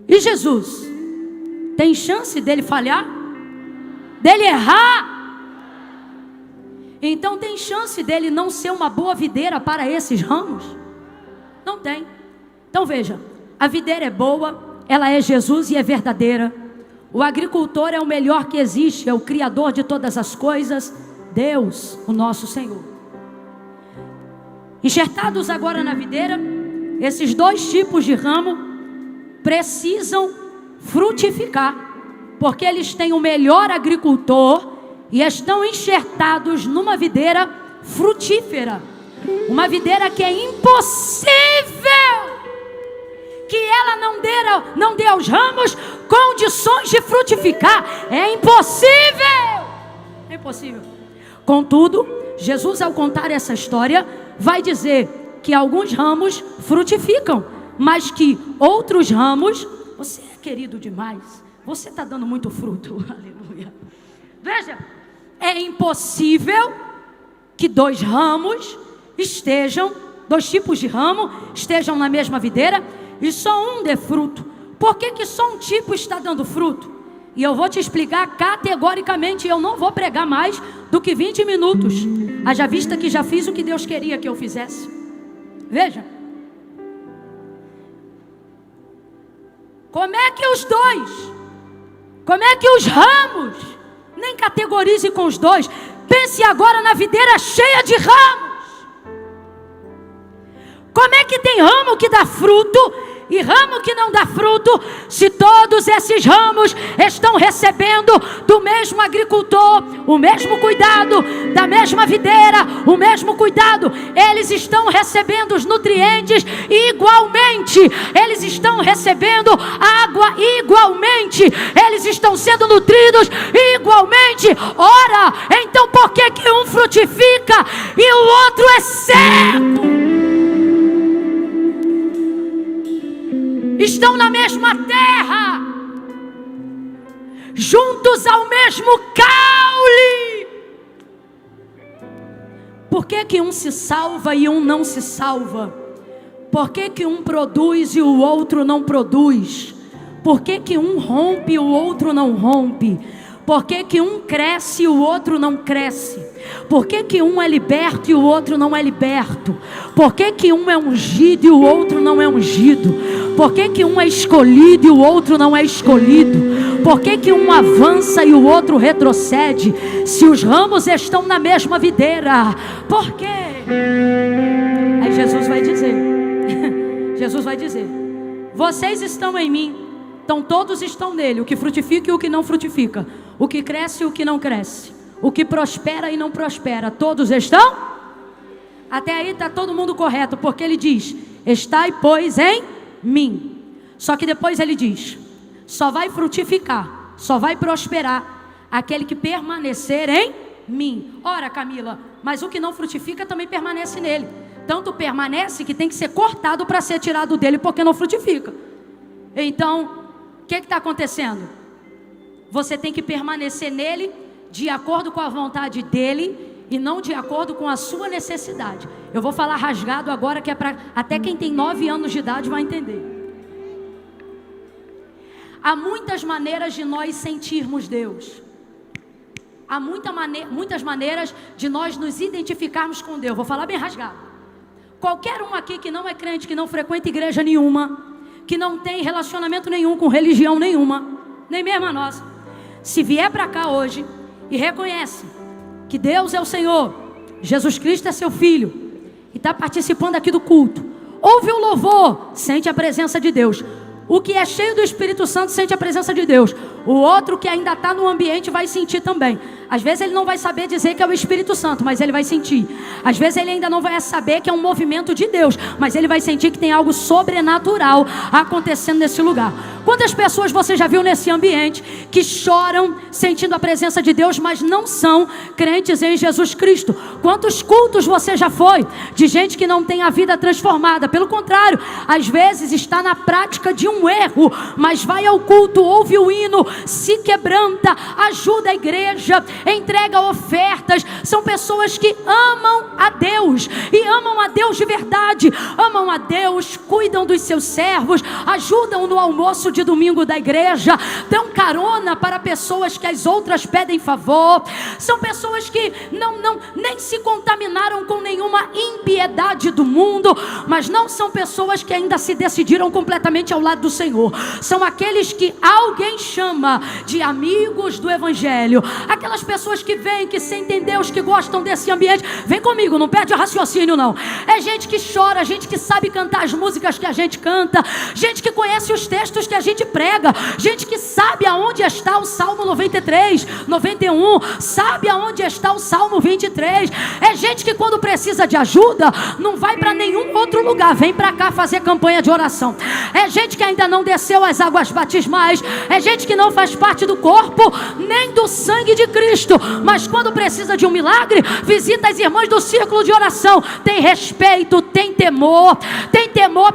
E Jesus? Tem chance dele falhar? Dele errar? Então tem chance dele não ser uma boa videira para esses ramos? Não tem. Então veja, a videira é boa, ela é Jesus e é verdadeira. O agricultor é o melhor que existe, é o Criador de todas as coisas, Deus, o nosso Senhor. Enxertados agora na videira, esses 2 tipos de ramo precisam frutificar, porque eles têm o melhor agricultor e estão enxertados numa videira frutífera. Uma videira que é impossível que ela não dê aos ramos condições de frutificar. É impossível. É impossível. Contudo, Jesus, ao contar essa história, vai dizer que alguns ramos frutificam, mas que outros ramos, você é querido demais, você está dando muito fruto. Aleluia. Veja, é impossível que 2 tipos de ramo estejam na mesma videira e só um dê fruto. Por que só um tipo está dando fruto? E eu vou te explicar categoricamente. Eu não vou pregar mais do que 20 minutos. Haja vista que já fiz o que Deus queria que eu fizesse. Veja. Como é que os ramos nem categorize com os dois. Pense agora na videira cheia de ramos. Como é que tem ramo que dá fruto e ramo que não dá fruto, se todos esses ramos estão recebendo do mesmo agricultor o mesmo cuidado, da mesma videira o mesmo cuidado? Eles estão recebendo os nutrientes igualmente, eles estão recebendo água igualmente, eles estão sendo nutridos igualmente. Ora, então por que um frutifica e o outro é seco? Estão na mesma terra, juntos ao mesmo caule. Por que um se salva e um não se salva? Por que um produz e o outro não produz? Por que um rompe e o outro não rompe? Por que um cresce e o outro não cresce? Por que um é liberto e o outro não é liberto? Por que um é ungido e o outro não é ungido? Por que um é escolhido e o outro não é escolhido? Por que um avança e o outro retrocede? Se os ramos estão na mesma videira, por quê? Aí Jesus vai dizer, Jesus vai dizer: vocês estão em mim, então todos estão nele, o que frutifica e o que não frutifica, o que cresce e o que não cresce, o que prospera e não prospera, todos estão? Até aí está todo mundo correto, porque ele diz: estai, pois, em mim. Só que depois ele diz: só vai frutificar, só vai prosperar aquele que permanecer em mim. Ora, Camila, mas o que não frutifica também permanece nele. Tanto permanece que tem que ser cortado para ser tirado dele, porque não frutifica. Então, o que está acontecendo? Você tem que permanecer nele de acordo com a vontade dele e não de acordo com a sua necessidade. Eu vou falar rasgado agora, que é para até quem tem 9 anos de idade vai entender. Há muitas maneiras de nós sentirmos Deus. Há muitas maneiras de nós nos identificarmos com Deus. Vou falar bem rasgado. Qualquer um aqui que não é crente, que não frequenta igreja nenhuma, que não tem relacionamento nenhum com religião nenhuma, nem mesmo a nossa, se vier para cá hoje e reconhece que Deus é o Senhor, Jesus Cristo é seu Filho, e está participando aqui do culto, ouve o louvor, sente a presença de Deus. O que é cheio do Espírito Santo sente a presença de Deus. O outro que ainda está no ambiente vai sentir também. Às vezes ele não vai saber dizer que é o Espírito Santo, mas ele vai sentir. Às vezes ele ainda não vai saber que é um movimento de Deus, mas ele vai sentir que tem algo sobrenatural acontecendo nesse lugar. Quantas pessoas você já viu nesse ambiente que choram sentindo a presença de Deus, mas não são crentes em Jesus Cristo? Quantos cultos você já foi de gente que não tem a vida transformada? Pelo contrário, às vezes está na prática de um erro, mas vai ao culto, ouve o hino, se quebranta, ajuda a igreja, entrega ofertas. São pessoas que amam a Deus, e amam a Deus de verdade, amam a Deus, cuidam dos seus servos, ajudam no almoço de domingo da igreja, dão carona para pessoas que as outras pedem favor. São pessoas que nem se contaminaram com nenhuma impiedade do mundo, mas não são pessoas que ainda se decidiram completamente ao lado do Senhor. São aqueles que alguém chama de amigos do Evangelho, aquelas pessoas que vêm, que sentem Deus, que gostam desse ambiente. Vem comigo, não perde o raciocínio não. É gente que chora, gente que sabe cantar as músicas que a gente canta, gente que conhece os textos que a gente prega, gente que sabe aonde está o Salmo 93, 91, sabe aonde está o Salmo 23. É gente que quando precisa de ajuda, não vai para nenhum outro lugar, vem para cá fazer campanha de oração. É gente que ainda não desceu as águas batismais, é gente que não faz parte do corpo, nem do sangue de Cristo, mas quando precisa de um milagre, visita as irmãs do círculo de oração, tem respeito, tem temor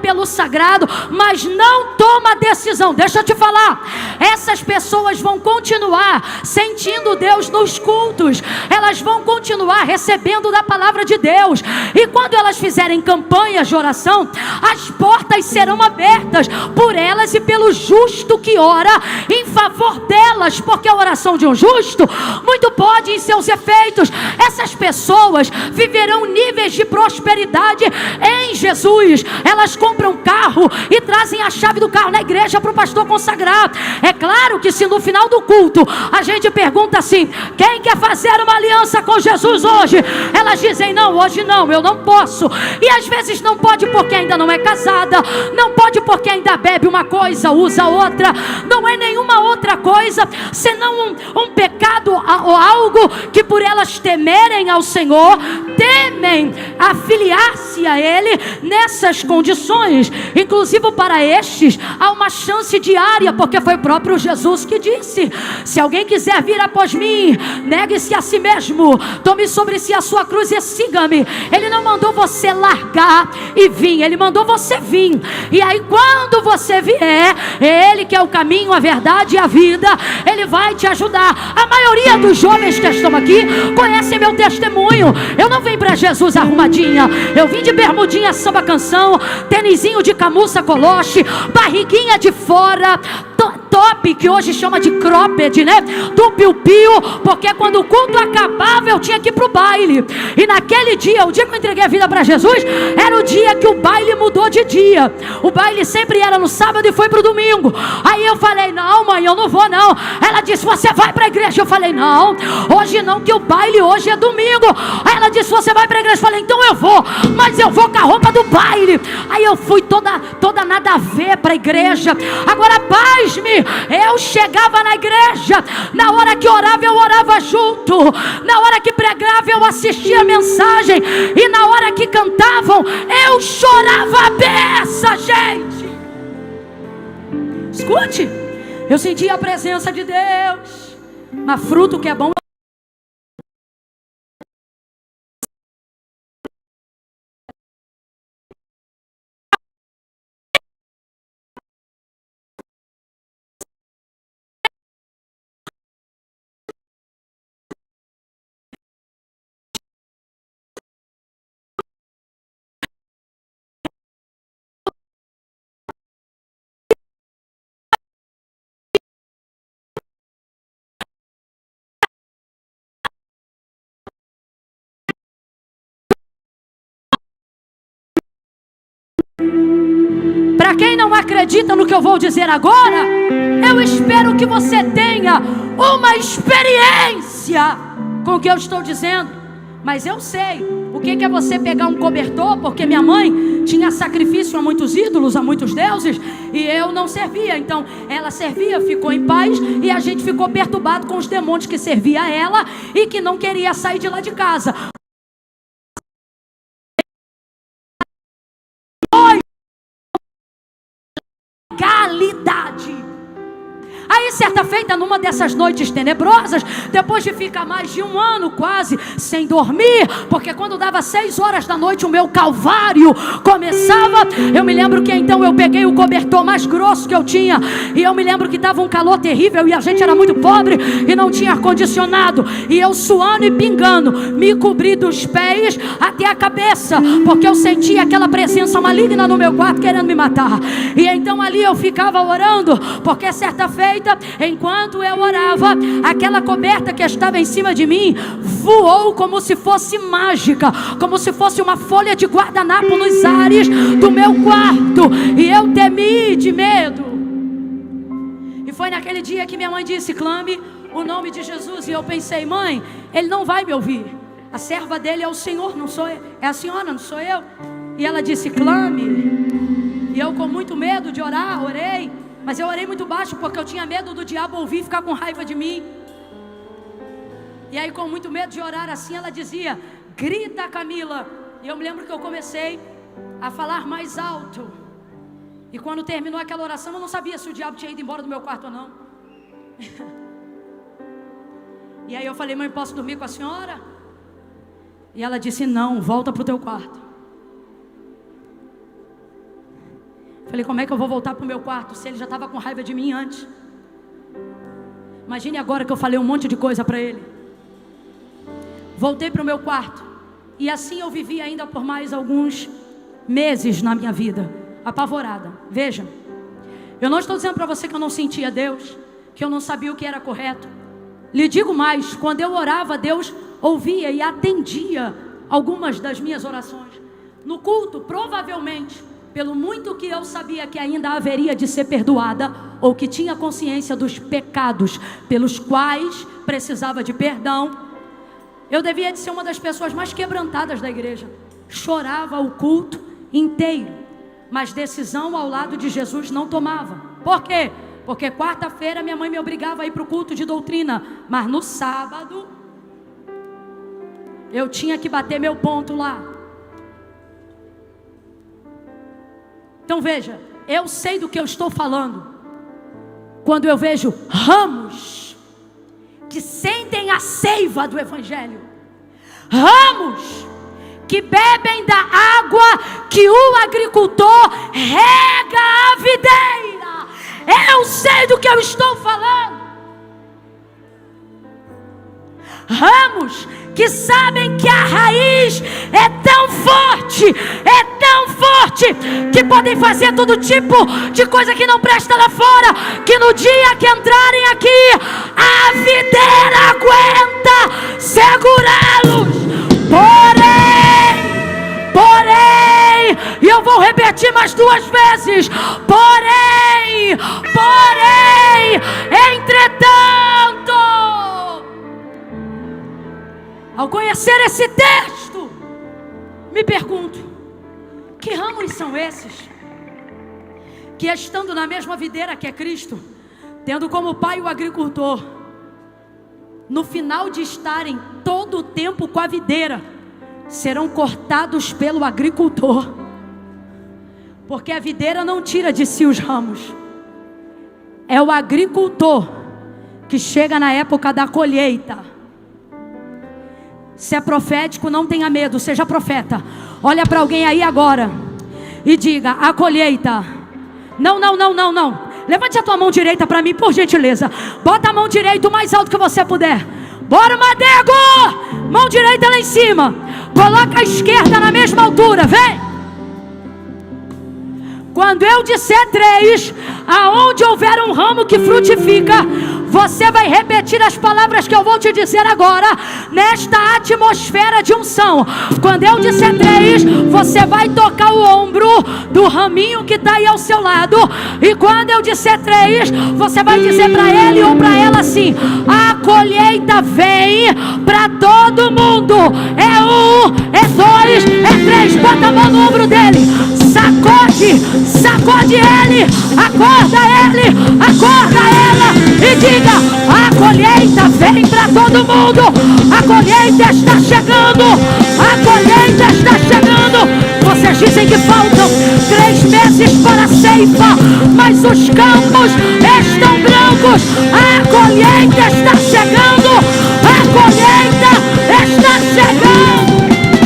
pelo sagrado, mas não toma decisão. Deixa eu te falar, essas pessoas vão continuar sentindo Deus nos cultos, elas vão continuar recebendo da palavra de Deus, e quando elas fizerem campanhas de oração, as portas serão abertas. Por por elas e pelo justo que ora em favor delas, porque a oração de um justo muito pode em seus efeitos. Essas pessoas viverão níveis de prosperidade em Jesus. Elas compram carro e trazem a chave do carro na igreja para o pastor consagrar. É claro que se no final do culto a gente pergunta assim: quem quer fazer uma aliança com Jesus hoje? Elas dizem: não, hoje não, eu não posso. E às vezes não pode porque ainda não é casada, não pode porque ainda bebe uma coisa, usa outra. Não é nenhuma outra coisa senão um pecado ou algo que, por elas temerem ao Senhor, temem afiliar-se a Ele nessas condições. Inclusive para estes há uma chance diária, porque foi o próprio Jesus que disse: se alguém quiser vir após mim, negue-se a si mesmo, tome sobre si a sua cruz e siga-me. Ele não mandou você largar e vir, Ele mandou você vir. E aí quando você vier, Ele que é o caminho, a verdade e a vida, Ele vai te ajudar. A maioria dos jovens que estão aqui conhecem meu testemunho. Eu não vim para Jesus arrumadinha, eu vim de bermudinha, samba canção, tênisinho de camurça coloche, barriguinha de fora, top, que hoje chama de cropped, né? Do piu-piu, porque quando o culto acabava eu tinha que ir pro baile. E naquele dia, o dia que eu entreguei a vida para Jesus, era o dia que o baile mudou de dia. O baile sempre era no sábado e foi pro domingo. Aí eu falei: não, mãe, eu não vou não. Ela disse: você vai pra igreja? Eu falei: não, hoje não, que o baile hoje é domingo. Aí ela disse: você vai pra igreja? Eu falei: então eu vou, mas eu vou com a roupa do baile. Aí eu fui toda nada a ver pra igreja. Agora, pasme, eu chegava na igreja, na hora que orava eu orava junto, na hora que pregava eu assistia a mensagem, e na hora que cantavam eu chorava a beça, gente. Escute, eu sentia a presença de Deus. Mas fruto que é bom Para quem não acredita no que eu vou dizer agora, eu espero que você tenha uma experiência com o que eu estou dizendo. Mas eu sei o que é você pegar um cobertor, porque minha mãe tinha sacrifício a muitos ídolos, a muitos deuses, e eu não servia. Então ela servia, ficou em paz, e a gente ficou perturbado com os demônios que servia a ela e que não queria sair de lá de casa. Aí certa feita, numa dessas noites tenebrosas, depois de ficar mais de um ano quase sem dormir, porque quando dava 6 horas da noite o meu calvário começava, eu me lembro que então eu peguei o cobertor mais grosso que eu tinha, e eu me lembro que estava um calor terrível e a gente era muito pobre e não tinha ar-condicionado, e eu suando e pingando, me cobri dos pés até a cabeça, porque eu sentia aquela presença maligna no meu quarto querendo me matar. E então ali eu ficava orando, porque certa feita, enquanto eu orava, aquela coberta que estava em cima de mim voou como se fosse mágica, como se fosse uma folha de guardanapo nos ares do meu quarto, e eu temi de medo. E foi naquele dia que minha mãe disse: clame o nome de Jesus. E eu pensei: mãe, ele não vai me ouvir, a serva dele é o Senhor, não sou eu, é a senhora, não sou eu. E ela disse: clame. E eu, com muito medo de orar, orei. Mas eu orei muito baixo, porque eu tinha medo do diabo ouvir e ficar com raiva de mim. E aí, com muito medo de orar assim, ela dizia: grita, Camila. E eu me lembro que eu comecei a falar mais alto. E quando terminou aquela oração, eu não sabia se o diabo tinha ido embora do meu quarto ou não. E aí eu falei: mãe, posso dormir com a senhora? E ela disse: não, volta para o teu quarto. Falei: como é que eu vou voltar para o meu quarto se ele já estava com raiva de mim antes? Imagine agora que eu falei um monte de coisa para ele. Voltei para o meu quarto, e assim eu vivi ainda por mais alguns meses na minha vida, apavorada. Veja, Eu não estou dizendo para você que eu não sentia Deus, que eu não sabia o que era correto. Lhe digo mais, quando eu orava, Deus ouvia e atendia algumas das minhas orações. No culto, provavelmente, pelo muito que eu sabia que ainda haveria de ser perdoada, ou que tinha consciência dos pecados pelos quais precisava de perdão, eu devia de ser uma das pessoas mais quebrantadas da igreja. Chorava o culto inteiro, mas decisão ao lado de Jesus não tomava. Por quê? Porque quarta-feira minha mãe me obrigava a ir para o culto de doutrina, mas no sábado eu tinha que bater meu ponto lá. Então veja, eu sei do que eu estou falando quando eu vejo ramos que sentem a seiva do Evangelho, ramos que bebem da água que o agricultor rega a videira. Eu sei do que eu estou falando. Ramos que sabem que a raiz é tão forte, que podem fazer todo tipo de coisa que não presta lá fora, que no dia que entrarem aqui, a videira aguenta segurá-los. Porém, e eu vou repetir mais 2 vezes, porém, entretanto, ao conhecer esse texto, me pergunto, que ramos são esses que, estando na mesma videira que é Cristo, tendo como pai o agricultor, no final de estarem todo o tempo com a videira, serão cortados pelo agricultor? Porque a videira não tira de si os ramos, é o agricultor que chega na época da colheita. Se é profético, não tenha medo, seja profeta. Olha para alguém aí agora e diga: a colheita. Não. Levante a tua mão direita para mim, por gentileza. Bota a mão direita o mais alto que você puder. Bora, Madego! Mão direita lá em cima. Coloca a esquerda na mesma altura, vem. Quando eu disser 3, aonde houver um ramo que frutifica, você vai repetir as palavras que eu vou te dizer agora, nesta atmosfera de unção. Quando eu disser 3, você vai tocar o ombro do raminho que está aí ao seu lado. E quando eu disser 3, você vai dizer para ele ou para ela assim: a colheita vem para todo mundo. É 1, é 2, é 3. Bota a mão no ombro dele. Sacode ele. Acorda ela e diga: a colheita vem para todo mundo. A colheita está chegando. Vocês dizem que faltam 3 meses para a ceifa, mas os campos estão brancos. A colheita está chegando.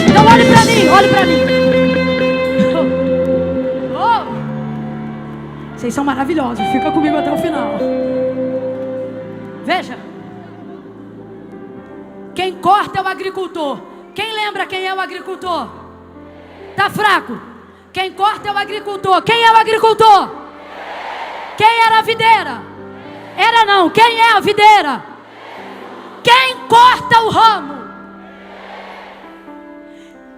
Então olhe para mim. Vocês são maravilhosos, fica comigo até o final. Veja, quem corta é o agricultor. Quem lembra quem é o agricultor? Tá fraco. Quem corta é o agricultor. Quem é o agricultor? Quem era a videira? Era não. Quem é a videira? Quem corta o ramo?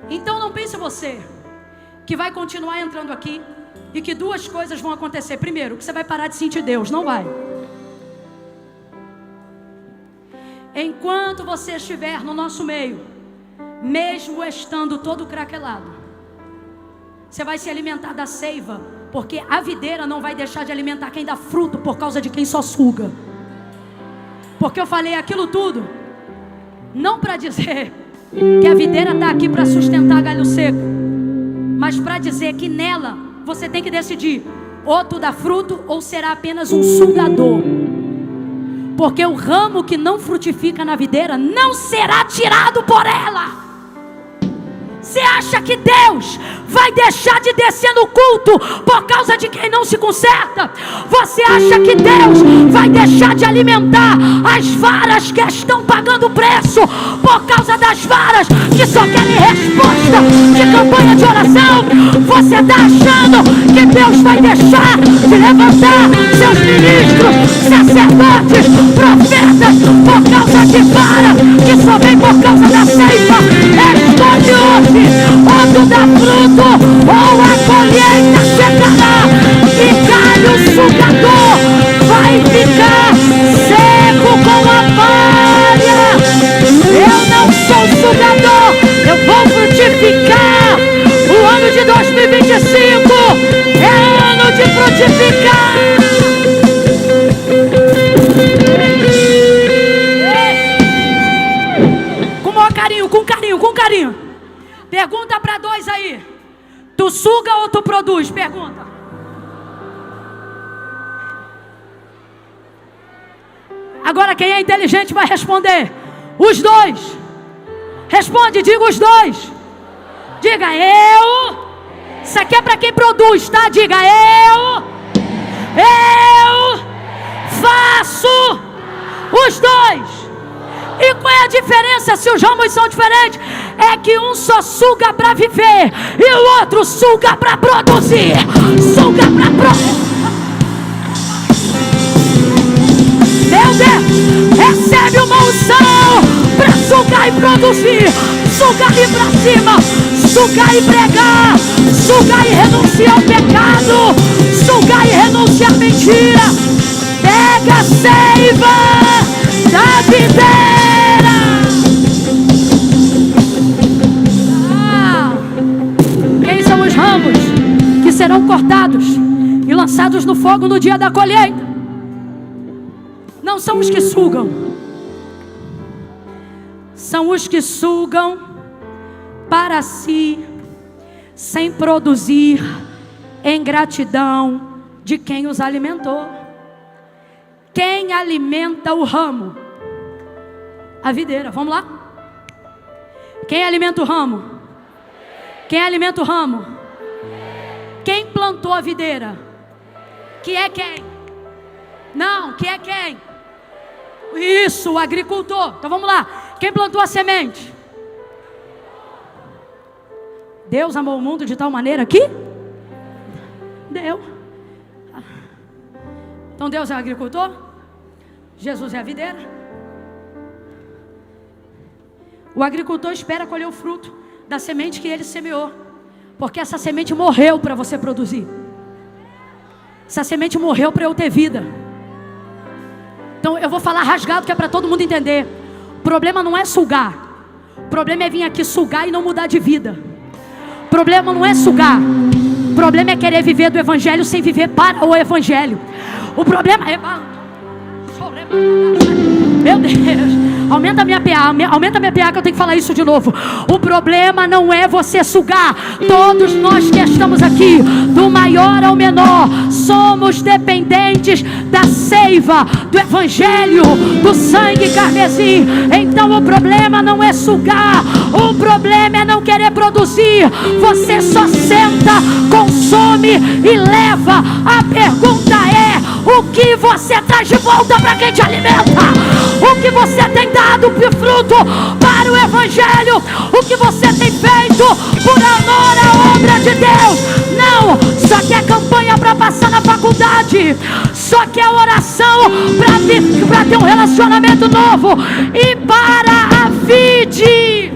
Então não pense você que vai continuar entrando aqui e que 2 coisas vão acontecer. Primeiro, que você vai parar de sentir Deus. Não vai. Enquanto você estiver no nosso meio, mesmo estando todo craquelado, você vai se alimentar da seiva, porque a videira não vai deixar de alimentar quem dá fruto por causa de quem só suga. Porque eu falei aquilo tudo não para dizer que a videira está aqui para sustentar galho seco, mas para dizer que nela você tem que decidir: ou tu dá fruto ou será apenas um sugador. Porque o ramo que não frutifica na videira não será tirado por ela. Você acha que Deus vai deixar de descer no culto por causa de quem não se conserta? Você acha que Deus vai deixar de alimentar as varas que estão pagando preço por causa das varas que só querem resposta de campanha de oração? Você está achando que Deus vai deixar de levantar seus ministros, sacerdotes, profetas por causa de vara que só vem por causa da ceifa? Escolhe hoje, ou tu dá fruto, ou a colheita chegará, e galho sugador vai ficar seco com a palha. Eu não sou sugador, eu vou frutificar. O ano de 2025 é ano de frutificar. Com carinho, com carinho. Pergunta para dois aí. Tu suga ou tu produz? Pergunta. Agora quem é inteligente vai responder. Os dois. Responde, diga os dois. Diga eu. Isso aqui é para quem produz, tá? Diga eu faço os dois. E qual é a diferença se os ramos são diferentes? É que um só suga para viver e o outro suga para produzir. Suga para produzir. Meu Deus, recebe uma unção para sugar e produzir. Sugar e para cima, sugar e pregar, sugar e renunciar ao pecado, sugar e renunciar à mentira. Pega a seiva da videira. Quem são os ramos que serão cortados e lançados no fogo no dia da colheita? Não são os que sugam, são os que sugam para si, sem produzir em gratidão de quem os alimentou. Quem alimenta o ramo? A videira. Vamos lá? Quem alimenta o ramo? Quem alimenta o ramo? Quem plantou a videira? Que é quem? Não, que é quem? Isso, o agricultor. Então vamos lá. Quem plantou a semente? Deus amou o mundo de tal maneira que deu. Então Deus é o agricultor, Jesus é a videira. O agricultor espera colher o fruto da semente que ele semeou, porque essa semente morreu para você produzir. Essa semente morreu para eu ter vida. Então eu vou falar rasgado, que é para todo mundo entender. O problema não é sugar, o problema é vir aqui sugar e não mudar de vida. O problema não é sugar, o problema é querer viver do evangelho sem viver para o evangelho. O problema é... Meu Deus, aumenta a minha PA, que eu tenho que falar isso de novo. O problema não é você sugar. Todos nós que estamos aqui, do maior ao menor, somos dependentes da seiva, do evangelho, do sangue carmesim. Então o problema não é sugar, o problema é não querer produzir. Você só senta, consome e leva. A pergunta é: o que você traz de volta para quem te alimenta? O que você tem dado de fruto para o evangelho? O que você tem feito por amor à obra de Deus? Não, só quer campanha para passar na faculdade, só quer oração para ter um relacionamento novo e para a vide.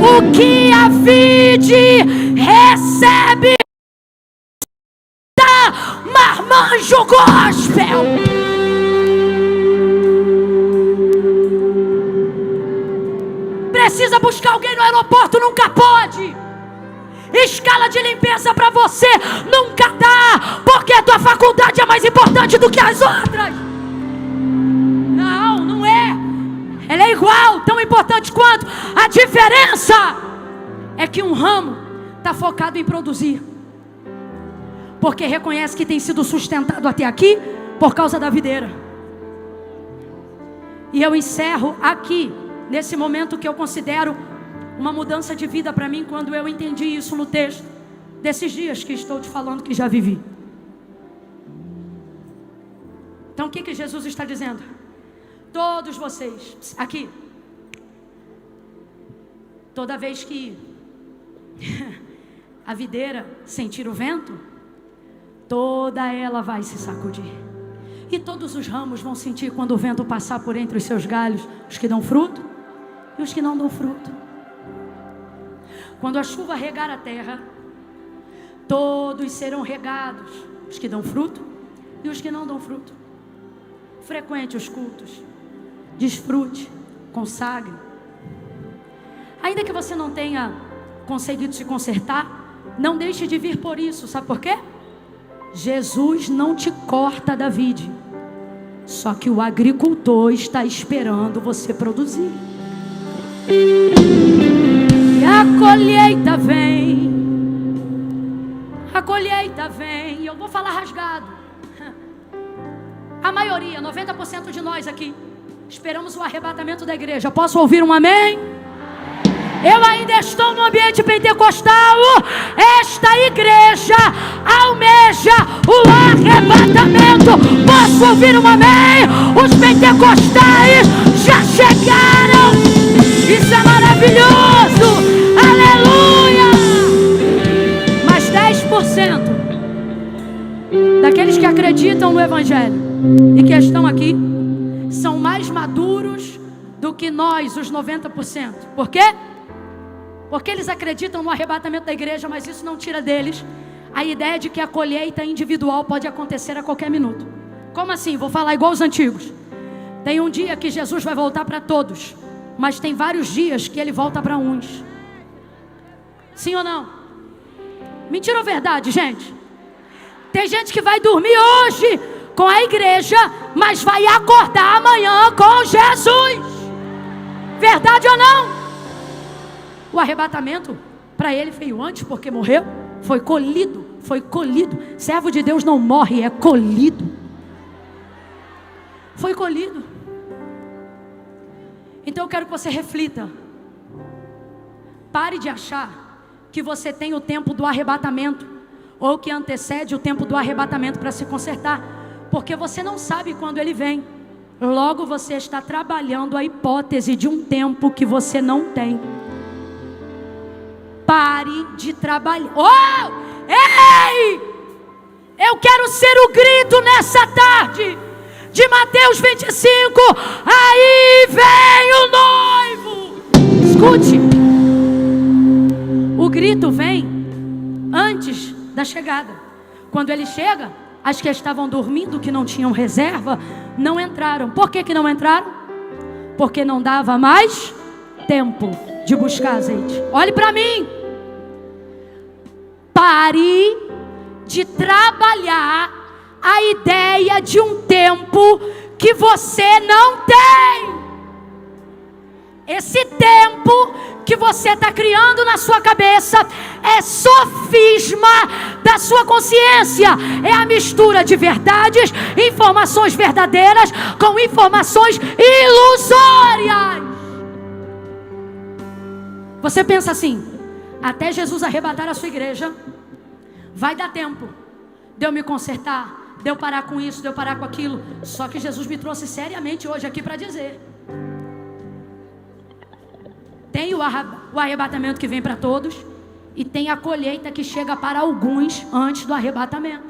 O que a vide recebe da Marmanjo Gospel. Precisa buscar alguém no aeroporto, nunca pode. Escala de limpeza para você nunca dá, porque a tua faculdade é mais importante do que as outras. Não, não é. Ela é igual, tão importante quanto. A diferença é que um ramo está focado em produzir, porque reconhece que tem sido sustentado até aqui por causa da videira. E eu encerro aqui, nesse momento que eu considero uma mudança de vida para mim quando eu entendi isso no texto desses dias que estou te falando que já vivi. Então o que Jesus está dizendo? Todos vocês, aqui, toda vez que a videira sentir o vento, toda ela vai se sacudir. E todos os ramos vão sentir quando o vento passar por entre os seus galhos, os que dão fruto e os que não dão fruto. Quando a chuva regar a terra, todos serão regados, os que dão fruto e os que não dão fruto. Frequente os cultos, desfrute, consagre. Ainda que você não tenha conseguido se consertar, não deixe de vir por isso. Sabe por quê? Jesus não te corta da vide, só que o agricultor está esperando você produzir. E a colheita vem, a colheita vem. E eu vou falar rasgado. A maioria, 90% de nós aqui, esperamos o arrebatamento da igreja. Posso ouvir um amém? Eu ainda estou no ambiente pentecostal. Esta igreja almeja o arrebatamento. Posso ouvir um amém? Os pentecostais já chegaram. Isso é maravilhoso. Aleluia. Mas 10% daqueles que acreditam no evangelho e que estão aqui são mais maduros do que nós, os 90%. Por quê? Porque eles acreditam no arrebatamento da igreja, mas isso não tira deles a ideia de que a colheita individual pode acontecer a qualquer minuto. Como assim? Vou falar igual os antigos. Tem um dia que Jesus vai voltar para todos, mas tem vários dias que ele volta para uns. Sim ou não? Mentira ou verdade, gente? Tem gente que vai dormir hoje com a igreja, mas vai acordar amanhã com Jesus. Verdade ou não? O arrebatamento para ele veio antes, porque morreu, foi colhido, foi colhido. Servo de Deus não morre, é colhido. Foi colhido. Então eu quero que você reflita. Pare de achar que você tem o tempo do arrebatamento, ou que antecede o tempo do arrebatamento para se consertar, porque você não sabe quando ele vem. Logo você está trabalhando a hipótese de um tempo que você não tem. Pare de trabalhar. Oh! Ei! Eu quero ser o grito nessa tarde de Mateus 25. Aí vem o noivo. Escute. O grito vem antes da chegada. Quando ele chega, as que estavam dormindo, que não tinham reserva, não entraram. Por que não entraram? Porque não dava mais tempo de buscar azeite. Olhe para mim. Pare de trabalhar a ideia de um tempo que você não tem. Esse tempo que você está criando na sua cabeça é sofisma da sua consciência. É a mistura de verdades, informações verdadeiras com informações ilusórias. Você pensa assim: até Jesus arrebatar a sua igreja, vai dar tempo de eu me consertar, de eu parar com isso, de eu parar com aquilo. Só que Jesus me trouxe seriamente hoje aqui para dizer: tem o arrebatamento que vem para todos, e tem a colheita que chega para alguns antes do arrebatamento.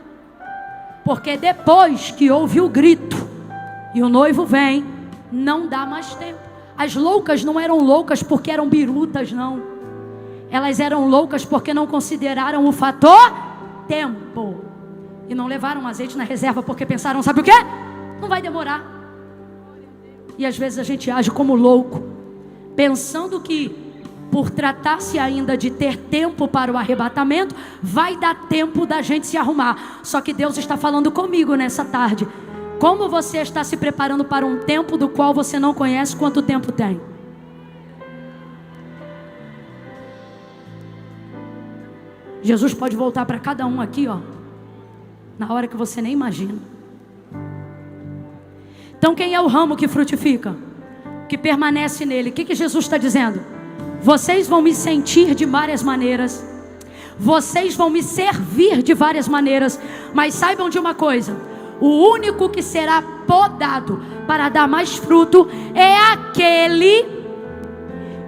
Porque depois que houve o grito e o noivo vem, não dá mais tempo. As loucas não eram loucas porque eram birutas, não. Elas eram loucas porque não consideraram o fator tempo. E não levaram azeite na reserva porque pensaram, sabe o quê? Não vai demorar. E às vezes a gente age como louco, pensando que por tratar-se ainda de ter tempo para o arrebatamento, vai dar tempo da gente se arrumar. Só que Deus está falando comigo nessa tarde. Como você está se preparando para um tempo do qual você não conhece quanto tempo tem? Jesus pode voltar para cada um aqui, ó, na hora que você nem imagina. Então quem é o ramo que frutifica, que permanece nele? O que Jesus está dizendo? vocês vão me sentir de várias maneiras, vocês vão me servir de várias maneiras, mas saibam de uma coisa: o único que será podado para dar mais fruto é aquele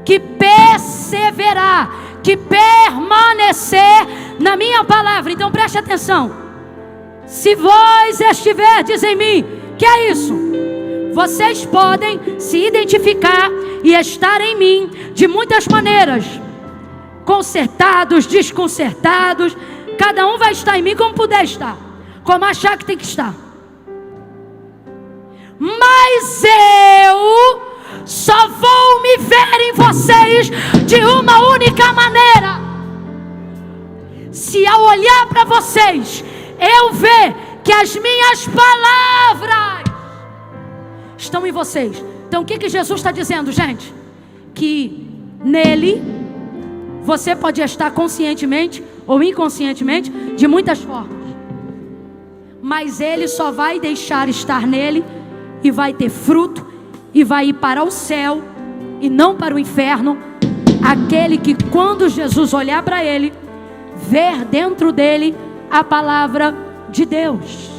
que perseverar, que permanecer na minha palavra. Então preste atenção: se vós estiverdes em mim, que é isso? Vocês podem se identificar e estar em mim de muitas maneiras, consertados, desconcertados. Cada um vai estar em mim como puder estar, como achar que tem que estar. Mas eu só vou me ver em vocês de uma única maneira: se ao olhar para vocês eu ver que as minhas palavras estão em vocês. Então o que Jesus está dizendo, gente? Que nele você pode estar conscientemente ou inconscientemente de muitas formas, mas ele só vai deixar estar nele e vai ter fruto e vai ir para o céu e não para o inferno aquele que, quando Jesus olhar para ele, ver dentro dele a palavra de Deus.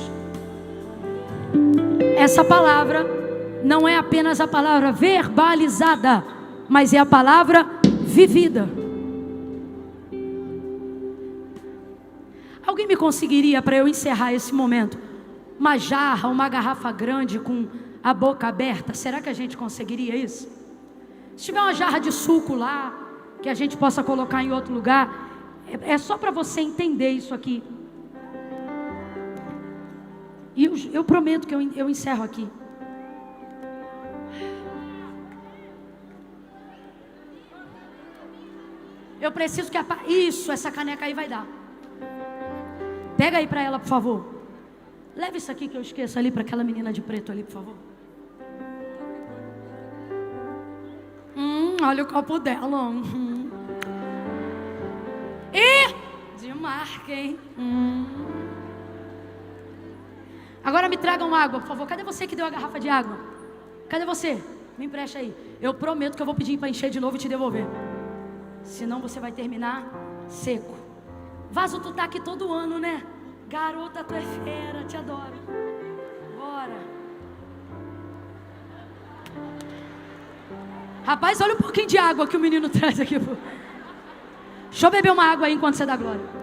Essa palavra não é apenas a palavra verbalizada, mas é a palavra vivida. Alguém me conseguiria, para eu encerrar esse momento, uma jarra, uma garrafa grande com a boca aberta? Será que a gente conseguiria isso? Se tiver uma jarra de suco lá, que a gente possa colocar em outro lugar, é só para você entender isso aqui. E eu prometo que eu encerro aqui. Eu preciso que isso, essa caneca aí vai dar. Pega aí para ela, por favor. Leve isso aqui que eu esqueço ali para aquela menina de preto ali, por favor. Olha o copo dela. E de marca, hein? Agora me tragam água, por favor. Cadê você que deu a garrafa de água? Cadê você? Me empresta aí. Eu prometo que eu vou pedir para encher de novo e te devolver. Senão você vai terminar seco. Vaso, tu tá aqui todo ano, né? Garota, tu é fera, te adoro. Bora. Rapaz, olha um pouquinho de água que o menino traz aqui. Deixa eu beber uma água aí enquanto você dá glória.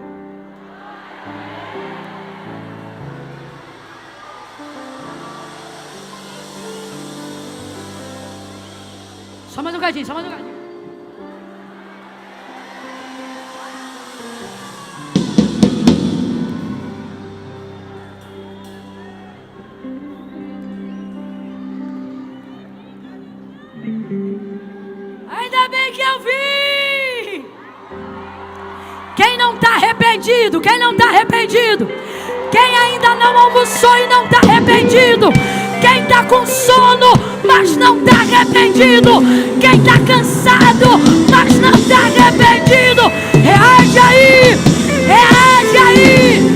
Só mais um gadinho, só mais um gadinho. Ainda bem que eu vi. Quem não está arrependido? Quem não está arrependido? Quem ainda não almoçou e não está arrependido? Quem está com sono, mas não está arrependido? Quem está cansado, mas não está arrependido? Reage aí! Reage aí!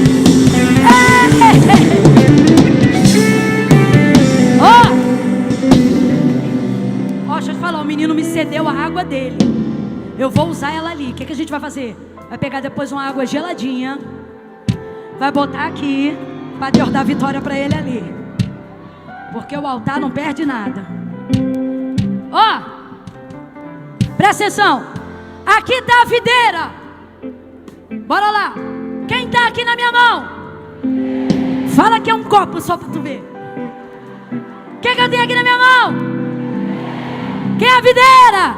Deixa eu te falar, o menino me cedeu a água dele. Eu vou usar ela ali. O que a gente vai fazer? Vai pegar depois uma água geladinha, vai botar aqui para Deus dar vitória para ele ali. Porque o altar não perde nada. Presta atenção. Aqui está a videira. Bora lá. Quem está aqui na minha mão? Fala que é um copo só para tu ver. Quem que eu tenho aqui na minha mão? Quem é a videira?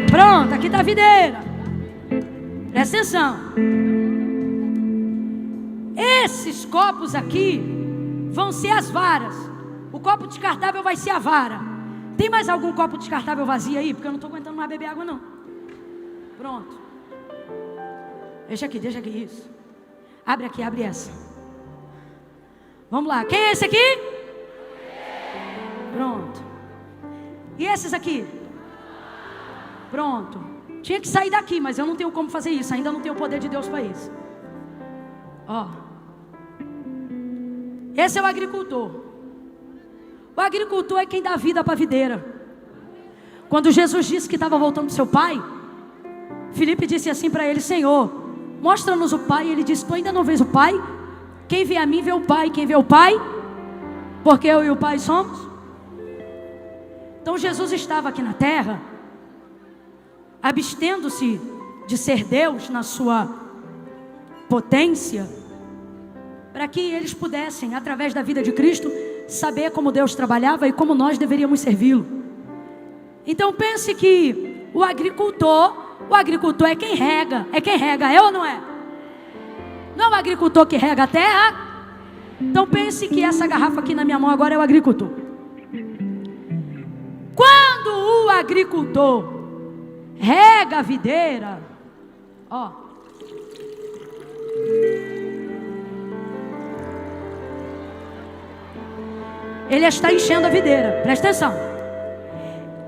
Pronto, aqui está a videira. Presta atenção. Esses copos aqui vão ser as varas. O copo descartável vai ser a vara. Tem mais algum copo descartável vazio aí? Porque eu não estou aguentando mais beber água não. Pronto. Deixa aqui, isso. Abre aqui, abre essa. Vamos lá, quem é esse aqui? Pronto. E esses aqui? Pronto. Tinha que sair daqui, mas eu não tenho como fazer isso. Ainda não tenho o poder de Deus para isso. Esse é o agricultor. O agricultor é quem dá vida para a videira. Quando Jesus disse que estava voltando do seu pai, Filipe disse assim para ele: Senhor, mostra-nos o Pai. E ele disse: tu ainda não vês o Pai? Quem vê a mim vê o Pai. Quem vê o Pai, porque eu e o Pai somos. Então Jesus estava aqui na terra, abstendo-se de ser Deus na sua potência, para que eles pudessem, através da vida de Cristo, saber como Deus trabalhava e como nós deveríamos servi-lo. Então pense que o agricultor é quem rega. É quem rega, é ou não é? Não é o agricultor que rega a terra? Então pense que essa garrafa aqui na minha mão agora é o agricultor. Quando o agricultor rega a videira, ó, ele está enchendo a videira, presta atenção.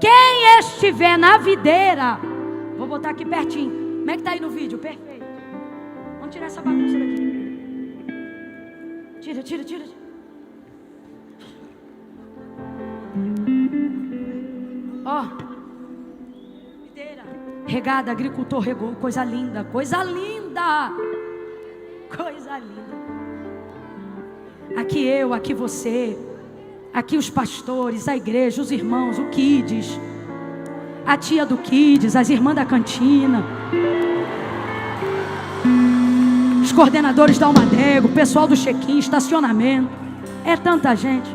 Quem estiver na videira, vou botar aqui pertinho. Como é que está aí no vídeo? Perfeito. Vamos tirar essa bagunça daqui. Tira. Ó, videira regada, agricultor regou, coisa linda, coisa linda. Coisa linda. Aqui eu, aqui você, aqui os pastores, a igreja, os irmãos, o Kids, a tia do Kids, as irmãs da cantina, os coordenadores da Almadego, o pessoal do check-in, estacionamento. É tanta gente.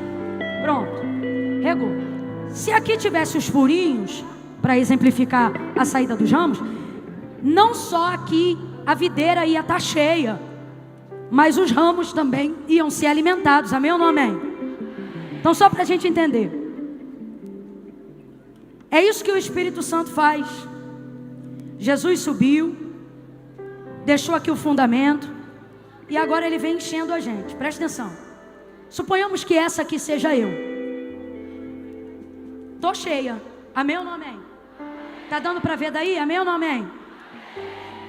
Pronto, regou. Se aqui tivesse os furinhos, para exemplificar a saída dos ramos, não só aqui a videira ia estar cheia, mas os ramos também iam ser alimentados. Amém ou não amém? Então, só para a gente entender, é isso que o Espírito Santo faz. Jesus subiu, deixou aqui o fundamento, e agora ele vem enchendo a gente. Presta atenção. Suponhamos que essa aqui seja eu. Estou cheia. Amém ou não amém? Está dando para ver daí? Amém ou não amém?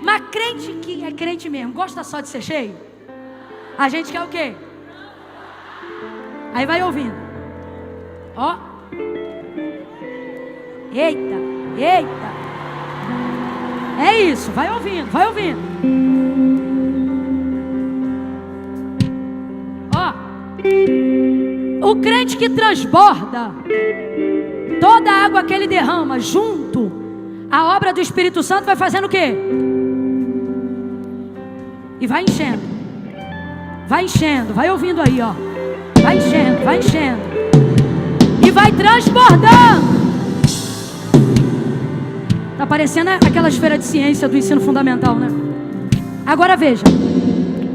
Mas crente que é crente mesmo, gosta só de ser cheio? A gente quer o quê? Aí vai ouvindo. Ó. Eita. É isso, vai ouvindo. Ó. O crente que transborda, toda a água que ele derrama junto, a obra do Espírito Santo vai fazendo o quê? E vai enchendo. Vai enchendo, vai ouvindo aí, ó. Vai enchendo. E vai transbordando. Tá parecendo aquelas feiras de ciência do ensino fundamental, né? Agora veja.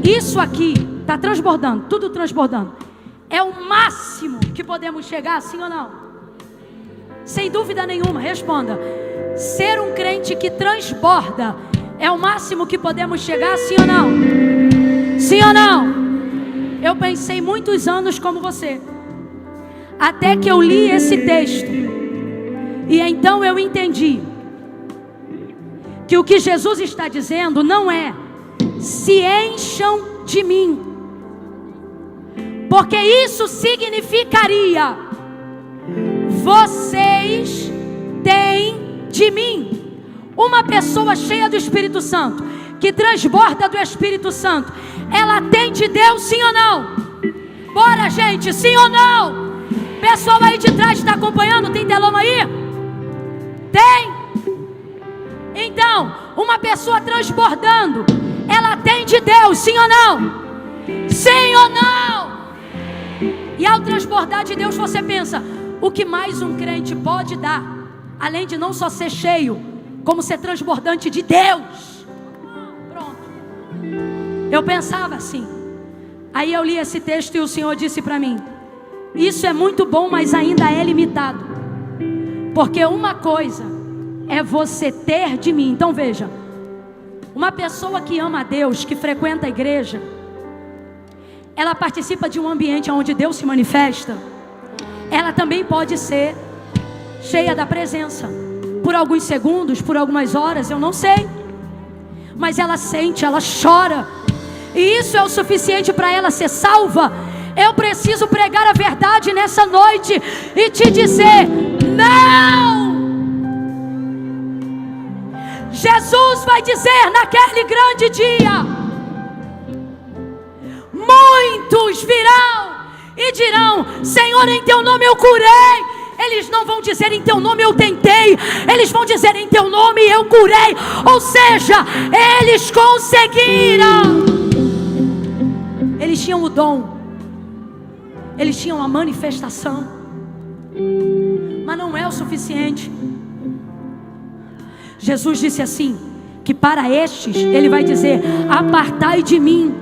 Isso aqui tá transbordando, tudo transbordando. É o máximo que podemos chegar, sim ou não? Sem dúvida nenhuma, responda. Ser um crente que transborda é o máximo que podemos chegar, sim ou não? Sim ou não? Eu pensei muitos anos como você, até que eu li esse texto, e então eu entendi que o que Jesus está dizendo não é se encham de mim, porque isso significaria vocês têm de mim. Uma pessoa cheia do Espírito Santo, que transborda do Espírito Santo, ela tem de Deus, sim ou não? Bora, gente, sim ou não? Pessoal aí de trás está acompanhando? Tem telão aí? Tem? Então, uma pessoa transbordando, ela tem de Deus, sim ou não? Sim ou não? E ao transbordar de Deus, você pensa, o que mais um crente pode dar, além de não só ser cheio, como ser transbordante de Deus? Pronto. Eu pensava assim. Aí eu li esse texto e o Senhor disse para mim: isso é muito bom, mas ainda é limitado. Porque uma coisa é você ter de mim. Então veja, uma pessoa que ama a Deus, que frequenta a igreja, ela participa de um ambiente onde Deus se manifesta. Ela também pode ser cheia da presença por alguns segundos, por algumas horas, eu não sei, mas ela sente, ela chora, e isso é o suficiente para ela ser salva. Eu preciso pregar a verdade nessa noite e te dizer: não, vai dizer naquele grande dia: muitos virão e dirão: Senhor, em teu nome eu curei. Eles não vão dizer: em teu nome eu tentei. Eles vão dizer: em teu nome eu curei. Ou seja, eles conseguiram. Eles tinham o dom, eles tinham a manifestação, mas não é o suficiente. Jesus disse assim, que para estes Ele vai dizer: apartai de mim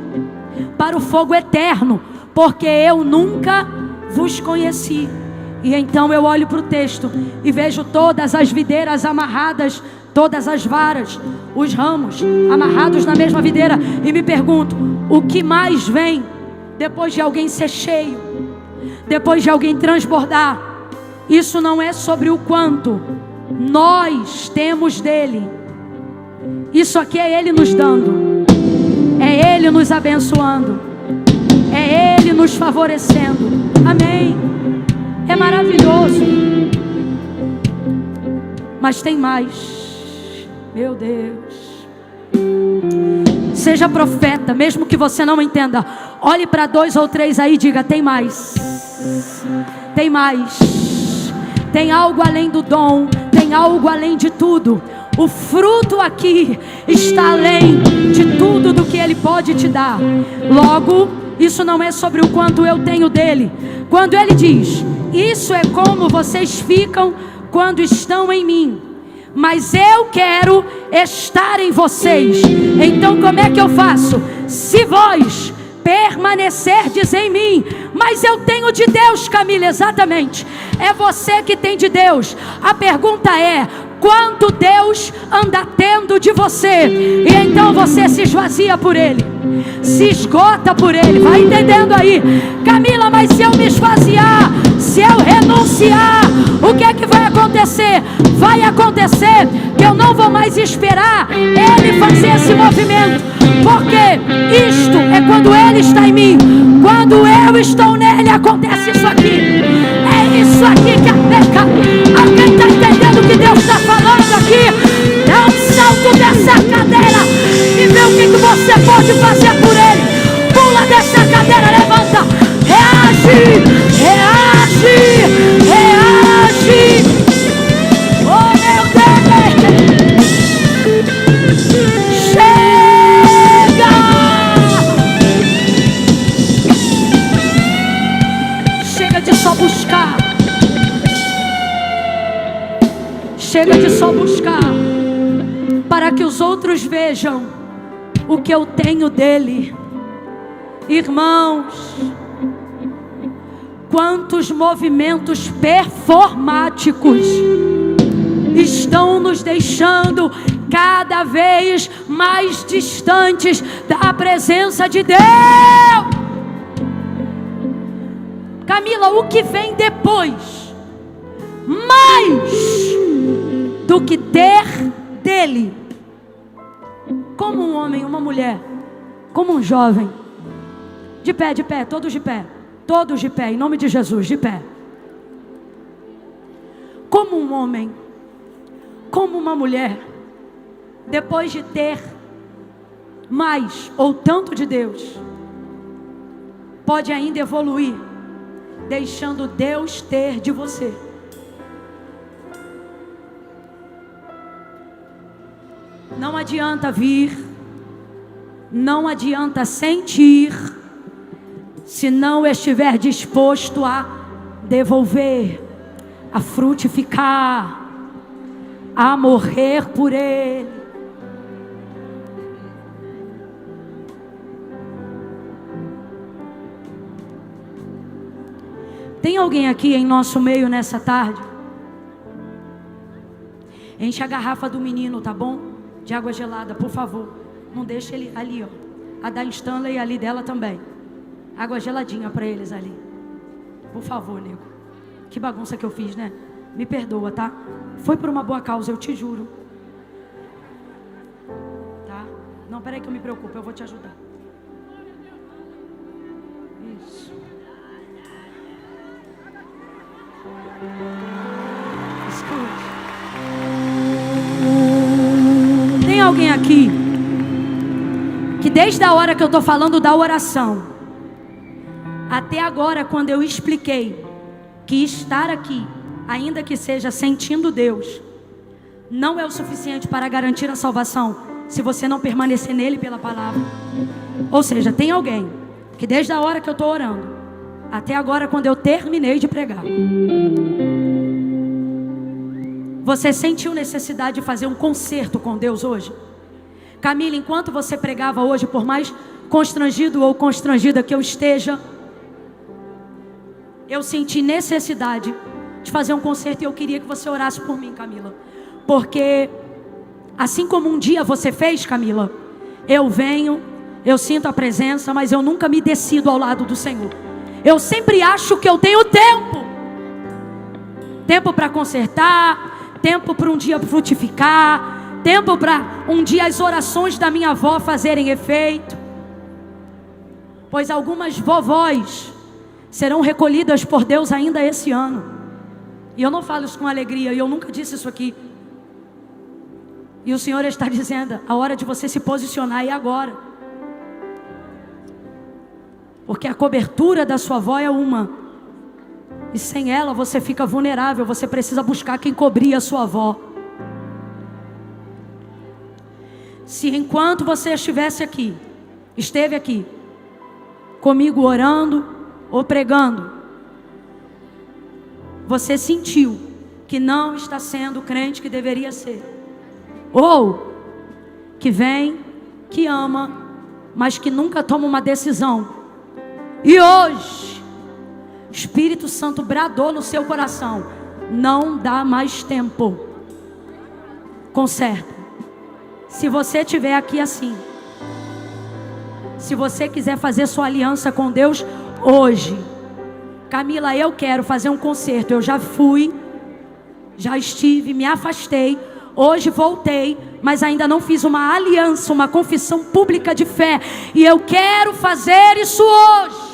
para o fogo eterno, porque eu nunca vos conheci. E então eu olho para o texto e vejo todas as videiras amarradas, todas as varas, os ramos amarrados na mesma videira, e me pergunto: o que mais vem depois de alguém ser cheio, depois de alguém transbordar? Isso não é sobre o quanto nós temos dele. Isso aqui é Ele nos dando, é Ele nos abençoando, é Ele nos favorecendo. Amém. É maravilhoso. Mas tem mais. Meu Deus. Seja profeta, mesmo que você não entenda. Olhe para 2 ou 3 aí e diga: tem mais. Tem mais. Tem algo além do dom. Tem algo além de tudo. O fruto aqui está além de tudo do que Ele pode te dar. Logo, isso não é sobre o quanto eu tenho dele. Quando Ele diz: isso é como vocês ficam quando estão em mim, mas eu quero estar em vocês. Então como é que eu faço? Se vós permanecerdes em mim. Mas eu tenho de Deus, Camila, exatamente. É você que tem de Deus. A pergunta é: quanto Deus anda tendo de você? E então você se esvazia por Ele, se esgota por Ele. Vai entendendo aí? Camila, mas se eu me esvaziar, se eu renunciar, o que é que vai acontecer? Vai acontecer que eu não vou mais esperar Ele fazer esse movimento, porque isto é quando Ele está em mim. Quando eu estou nele, acontece isso aqui. É isso aqui que aplica. Alguém está entendendo o que Deus está falando aqui? Dá um salto dessa cadeira e vê o que você pode fazer por Ele. Pula dessa cadeira, levanta. Reage, reage, reage. Oh meu Deus. Chega. Chega de só buscar. Chega de só buscar para que os outros vejam o que eu tenho dele. Irmãos, quantos movimentos performáticos estão nos deixando cada vez mais distantes da presença de Deus. Camila, o que vem depois? Mais do que ter dele. Como um homem, uma mulher, como um jovem. De pé, todos de pé. Todos de pé, em nome de Jesus, de pé. Como um homem, como uma mulher, depois de ter mais ou tanto de Deus, pode ainda evoluir, deixando Deus ter de você. Não adianta vir, não adianta sentir, se não estiver disposto a devolver, a frutificar, a morrer por Ele. Tem alguém aqui em nosso meio nessa tarde? Enche a garrafa do menino, tá bom? De água gelada, por favor. Não deixa ele ali, ó. A da Stanley ali dela também. Água geladinha para eles ali. Por favor, nego. Que bagunça que eu fiz, né? Me perdoa, tá? Foi por uma boa causa, eu te juro. Tá? Não, peraí que eu me preocupo, eu vou te ajudar. Isso. Escute. alguém aqui que desde a hora que eu estou falando da oração até agora, quando eu expliquei que estar aqui, ainda que seja sentindo Deus, não é o suficiente para garantir a salvação, se você não permanecer nele pela palavra? Ou seja, tem alguém que desde a hora que eu estou orando até agora, quando eu terminei de pregar, você sentiu necessidade de fazer um concerto com Deus hoje? Camila, enquanto você pregava hoje, por mais constrangido ou constrangida que eu esteja, eu senti necessidade de fazer um concerto e eu queria que você orasse por mim, Camila. Porque assim como um dia você fez, Camila, eu venho, eu sinto a presença, mas eu nunca me decido ao lado do Senhor. Eu sempre acho que eu tenho tempo para consertar, tempo para um dia frutificar, tempo para um dia as orações da minha avó fazerem efeito. Pois algumas vovós serão recolhidas por Deus ainda esse ano. E eu não falo isso com alegria, e eu nunca disse isso aqui. E o Senhor está dizendo, a hora de você se posicionar é agora. Porque a cobertura da sua avó é uma, e sem ela você fica vulnerável. Você precisa buscar quem cobrir a sua avó. Se enquanto você esteve aqui comigo orando ou pregando, você sentiu que não está sendo o crente que deveria ser, ou que vem, que ama, mas que nunca toma uma decisão, e hoje o Espírito Santo bradou no seu coração: não dá mais tempo, conserta. Se você estiver aqui assim, se você quiser fazer sua aliança com Deus hoje, Camila, eu quero fazer um concerto. Eu já fui, já estive, me afastei, hoje voltei, mas ainda não fiz uma aliança, uma confissão pública de fé, e eu quero fazer isso hoje.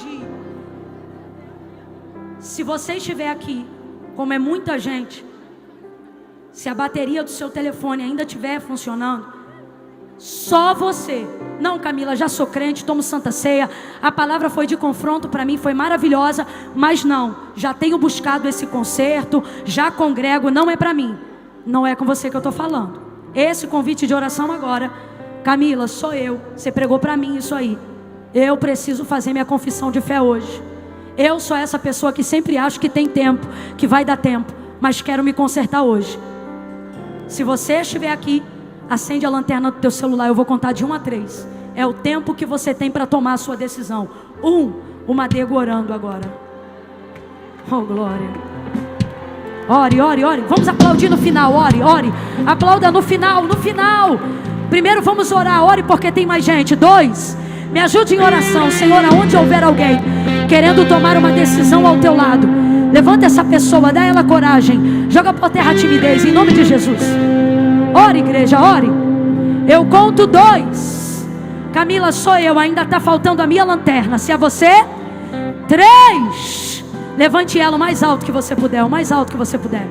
Se você estiver aqui, como é muita gente, se a bateria do seu telefone ainda estiver funcionando, só você. Não, Camila, já sou crente, tomo Santa Ceia, a palavra foi de confronto para mim, foi maravilhosa, mas não, já tenho buscado esse concerto, já congrego, não é para mim. Não é com você que eu estou falando. Esse convite de oração agora, Camila, sou eu, você pregou para mim isso aí. Eu preciso fazer minha confissão de fé hoje. Eu sou essa pessoa que sempre acho que tem tempo, que vai dar tempo, mas quero me consertar hoje. Se você estiver aqui, acende a lanterna do teu celular, eu vou contar de 1 a 3. É o tempo que você tem para tomar a sua decisão. 1, o Madego orando agora. Oh, glória. Ore, ore, ore. Vamos aplaudir no final, ore, ore. Aplauda no final, no final. Primeiro vamos orar, ore porque tem mais gente. 2, me ajude em oração. Senhor, aonde houver alguém querendo tomar uma decisão ao teu lado, levanta essa pessoa, dá ela coragem. Joga por terra a timidez, em nome de Jesus. Ore, igreja, ore. Eu conto 2. Camila, sou eu, ainda está faltando a minha lanterna. Se é você, 3. Levante ela o mais alto que você puder, o mais alto que você puder.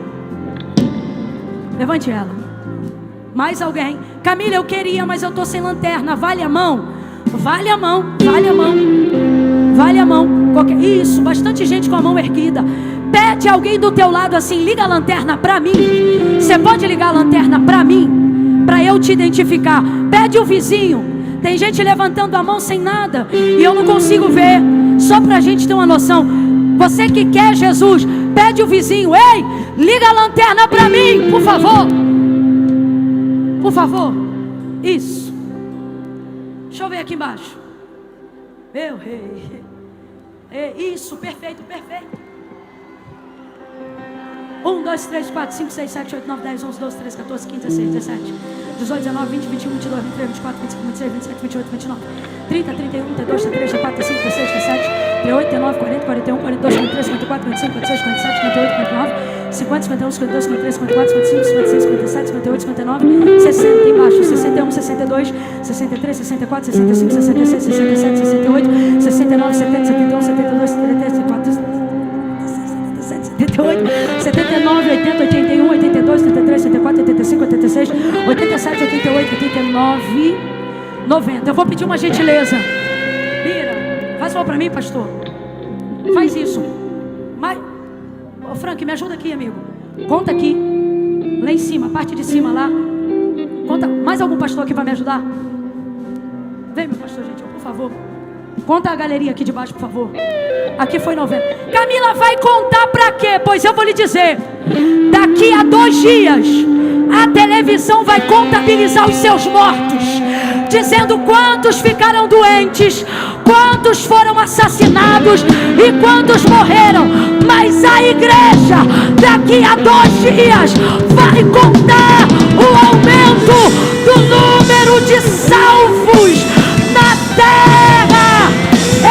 Levante ela. Mais alguém? Camila, eu queria, mas eu estou sem lanterna. Vale a mão? Vale a mão, vale a mão. Vale a mão. Isso, bastante gente com a mão erguida. Pede alguém do teu lado assim: liga a lanterna para mim. Você pode ligar a lanterna para mim, para eu te identificar. Pede o vizinho. Tem gente levantando a mão sem nada e eu não consigo ver. Só para a gente ter uma noção. Você que quer Jesus, pede o vizinho: ei, liga a lanterna para mim, por favor. Por favor. Isso. Deixa eu ver aqui embaixo. Meu rei. Isso, perfeito, perfeito. 1, 2, 3, 4, 5, 6, 7, 8, 9, 10, 11, 12, 13, 14, 15, 16, 17, 18, 19, 20, 21, 22, 23, 24, 25, 26, 27, 28, 29, 30, 31, 32, 33, 34, 35, 36, 37, 38, 39, 40, 41, 42, 43, 44, 45, 46, 47, 58, 59, 50, 51, 52, 53, 54, 55, 56, 57, 58, 59, 60 embaixo, 61, 62, 63, 64, 65, 66, 67, 68, 69, 70, 71, 72, 73, 74, 78, 79, 80, 81, 82, 83, 84, 85, 86, 86, 87, 88, 89, 90. Eu vou pedir uma gentileza. Mira, faz favor para mim, pastor. Faz isso. Mas, ô Frank, me ajuda aqui, amigo. Conta aqui, lá em cima, a parte de cima lá. Conta, mais algum pastor aqui vai me ajudar? Vem, meu pastor gentil, por favor. Conta a galeria aqui de baixo, por favor. Aqui foi 90. Camila vai contar pra quê? Pois eu vou lhe dizer. Daqui a 2 dias, a televisão vai contabilizar os seus mortos, dizendo quantos ficaram doentes, quantos foram assassinados e quantos morreram. Mas a igreja, daqui a 2 dias, vai contar o aumento do número de salvos na terra.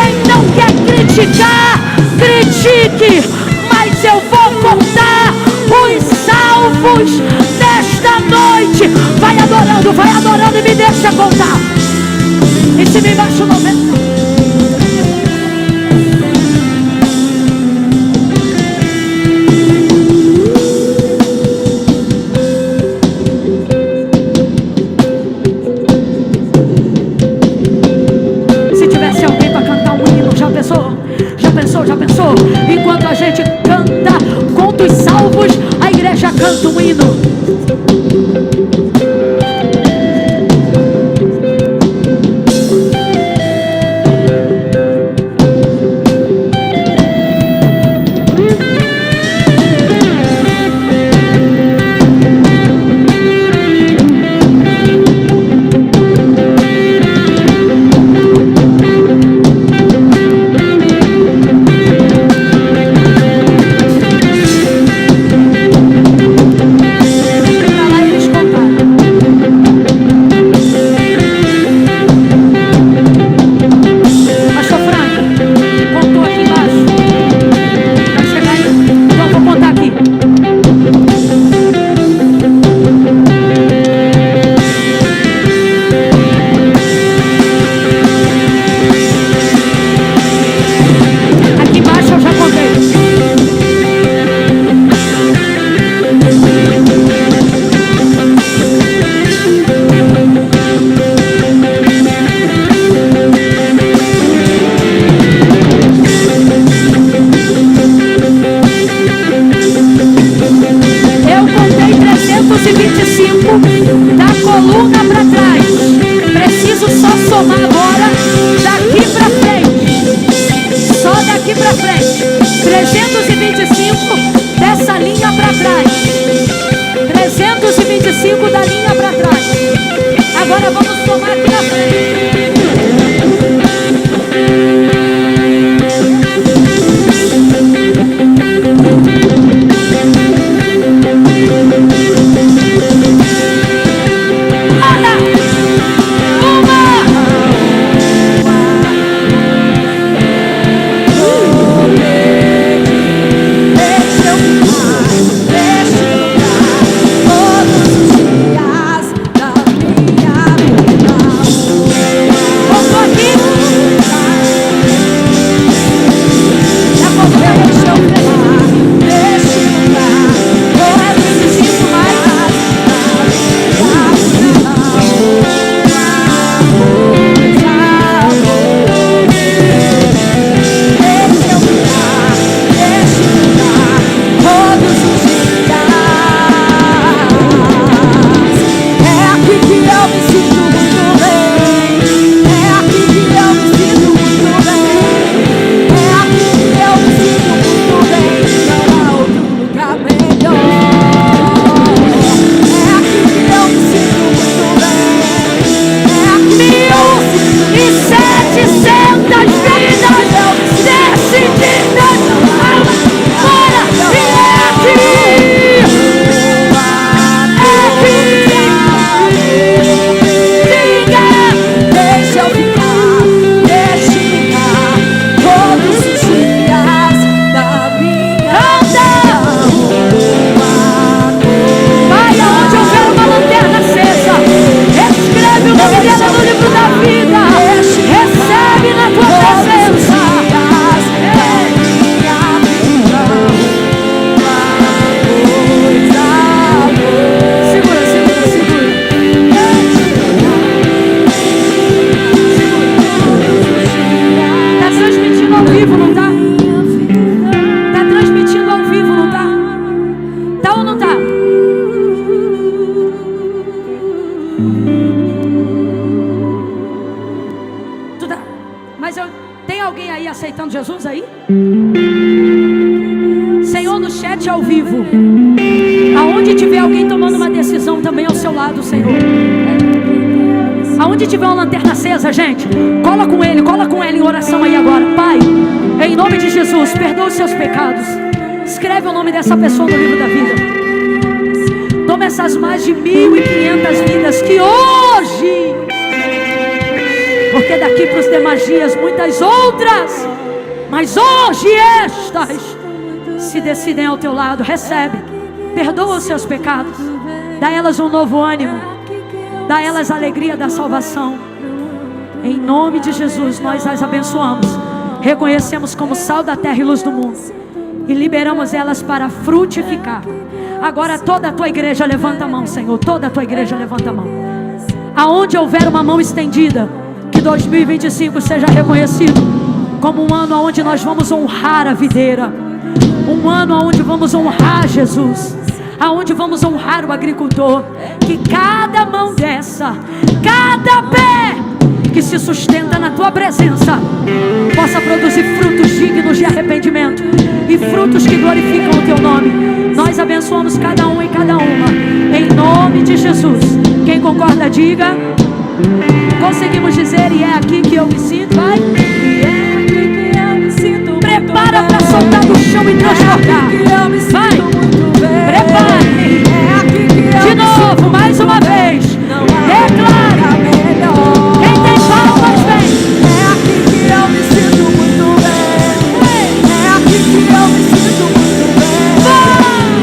Então quer criticar? Critique, mas eu vou contar os salvos nesta noite. Vai adorando e me deixa contar. Em cima e embaixo 90. Já pensou? Enquanto a gente canta, conta os salvos, a igreja canta um hino. aceitando Jesus aí? Senhor, no chat ao vivo, aonde tiver alguém tomando uma decisão também ao seu lado, Senhor. Aonde tiver uma lanterna acesa, gente, cola com ele em oração aí agora. Pai, em nome de Jesus, perdoa os seus pecados. Escreve o nome dessa pessoa no livro da vida. Toma essas mais de 1.500 vidas que hoje, porque daqui para os demais dias muitas outras, mas hoje estas se decidem ao teu lado. Recebe, perdoa os seus pecados, dá a elas um novo ânimo, dá a elas a alegria da salvação. Em nome de Jesus nós as abençoamos, reconhecemos como sal da terra e luz do mundo, e liberamos elas para frutificar. Agora toda a tua igreja levanta a mão, Senhor. Toda a tua igreja levanta a mão. Aonde houver uma mão estendida, que 2025 seja reconhecido como um ano onde nós vamos honrar a videira, um ano onde vamos honrar Jesus, aonde vamos honrar o agricultor. Que cada mão dessa, cada pé que se sustenta na tua presença, possa produzir frutos dignos de arrependimento e frutos que glorificam o teu nome. Nós abençoamos cada um e cada uma, em nome de Jesus. Quem concorda, diga. Conseguimos dizer: e é aqui que eu me sinto. Vai. E é aqui que eu me sinto. Prepara para soltar do chão e transportar. Vai. Prepare. De novo, mais uma vez. Declare. Quem tem palmas, vem. É aqui que eu me sinto muito bem. É aqui que eu me sinto muito bem.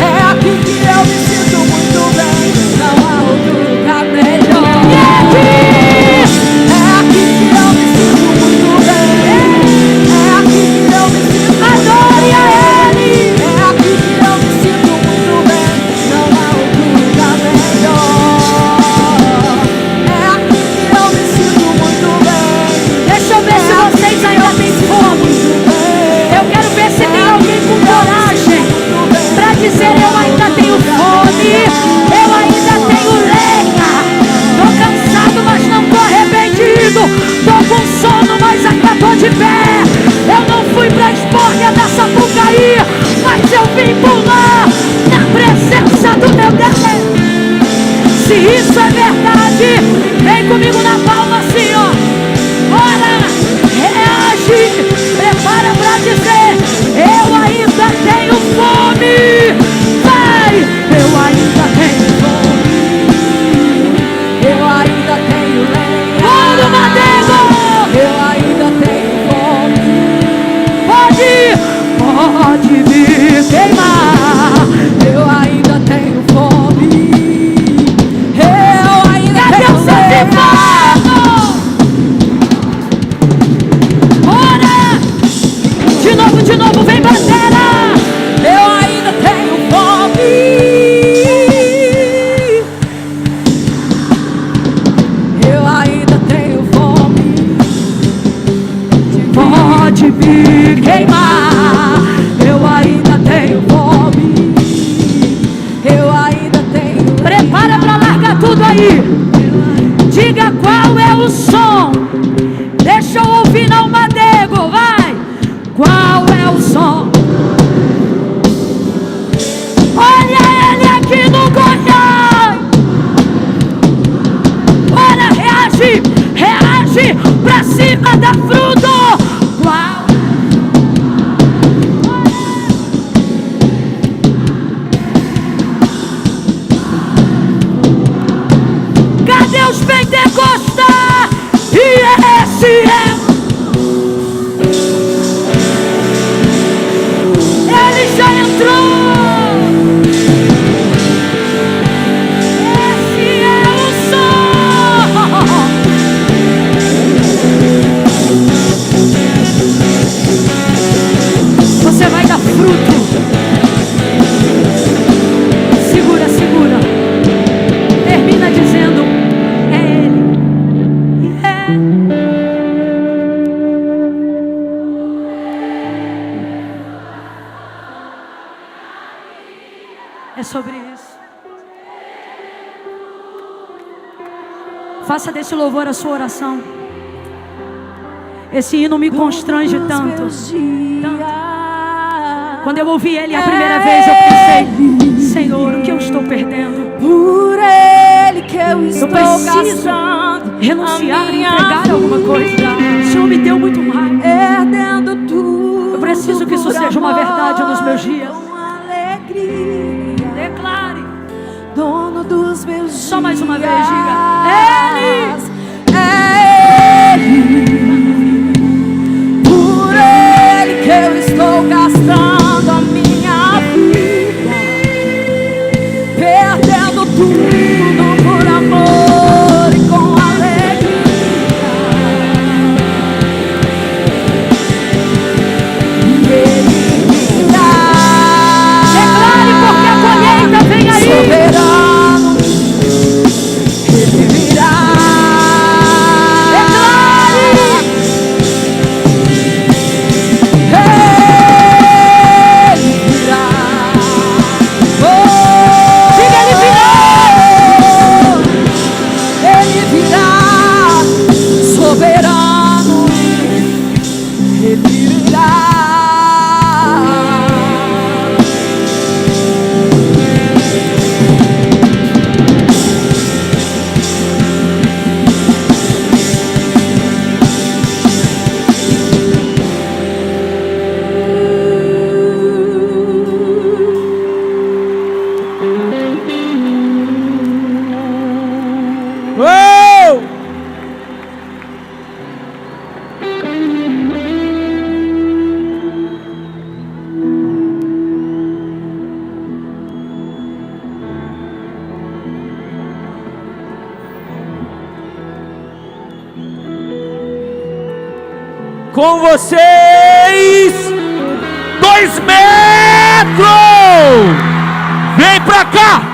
É aqui que eu me sinto muito bem. Não há outro lugar melhor. É aqui que eu me sinto muito bem. É aqui que eu me sinto. Adore a Ele. É aqui que eu me sinto muito bem. Não há outro lugar melhor. É aqui que eu me sinto muito bem. Deixa eu ver se vocês ainda têm fome. Eu quero ver se tem alguém com coragem para dizer: eu ainda tenho fome, eu ainda tenho lenha. Tô cansado, mas não tô arrependido. Tô com sono, mas ainda tô de pé. Eu não fui pra espórnia da Sapucaí, mas eu vim pular na presença do meu Deus. Se isso é verdade, vem comigo na palma assim, ó. Bora, reage, prepara pra dizer: eu ainda tenho fome. Vai, eu ainda tenho fome. Eu ainda tenho lenha. Bora, Madego. Eu ainda tenho fome. Pode me queimar. Eu ainda tenho fome. Eu ainda Cadê tenho o santificado? Bora! De novo, vem bandeira! Eu ainda tenho fome. Eu ainda tenho fome. Pode me queimar. Eu ainda tenho fome. Eu ainda tenho. Prepara pra largar tudo aí. Diga qual é o som. Deixa eu ouvir na Almadego, vai. Qual é o som? Olha ele aqui no Goiás. Bora, reage pra cima da fruta. Qual? Cadê os pentecostais? E esse é. Ele já entrou. Esse é o som. Você vai dar fruto. Segura, segura. Termina dizendo: é Ele. É sobre isso. Faça desse louvor a sua oração. Esse hino me constrange tanto. Quando eu ouvi ele a primeira vez, eu pensei: Senhor, o que eu estou perdendo? Por Ele que eu estou preciso gastando renunciar e entregar alguma coisa. O Senhor me deu muito mais. Perdendo tudo. Eu preciso que isso seja uma verdade nos meus dias. Com alegria. Declare. Dono dos meus dias. Só mais uma vez, diga: Ele. É Ele. Por Ele que eu estou gastando a minha vida, perdendo tudo por amor e com alegria. E Ele virá. Declare, porque a colheita vem aí. Soberano, Ele virá. Soberano, Ele virá. Com vocês, 2 metros! Vem pra cá!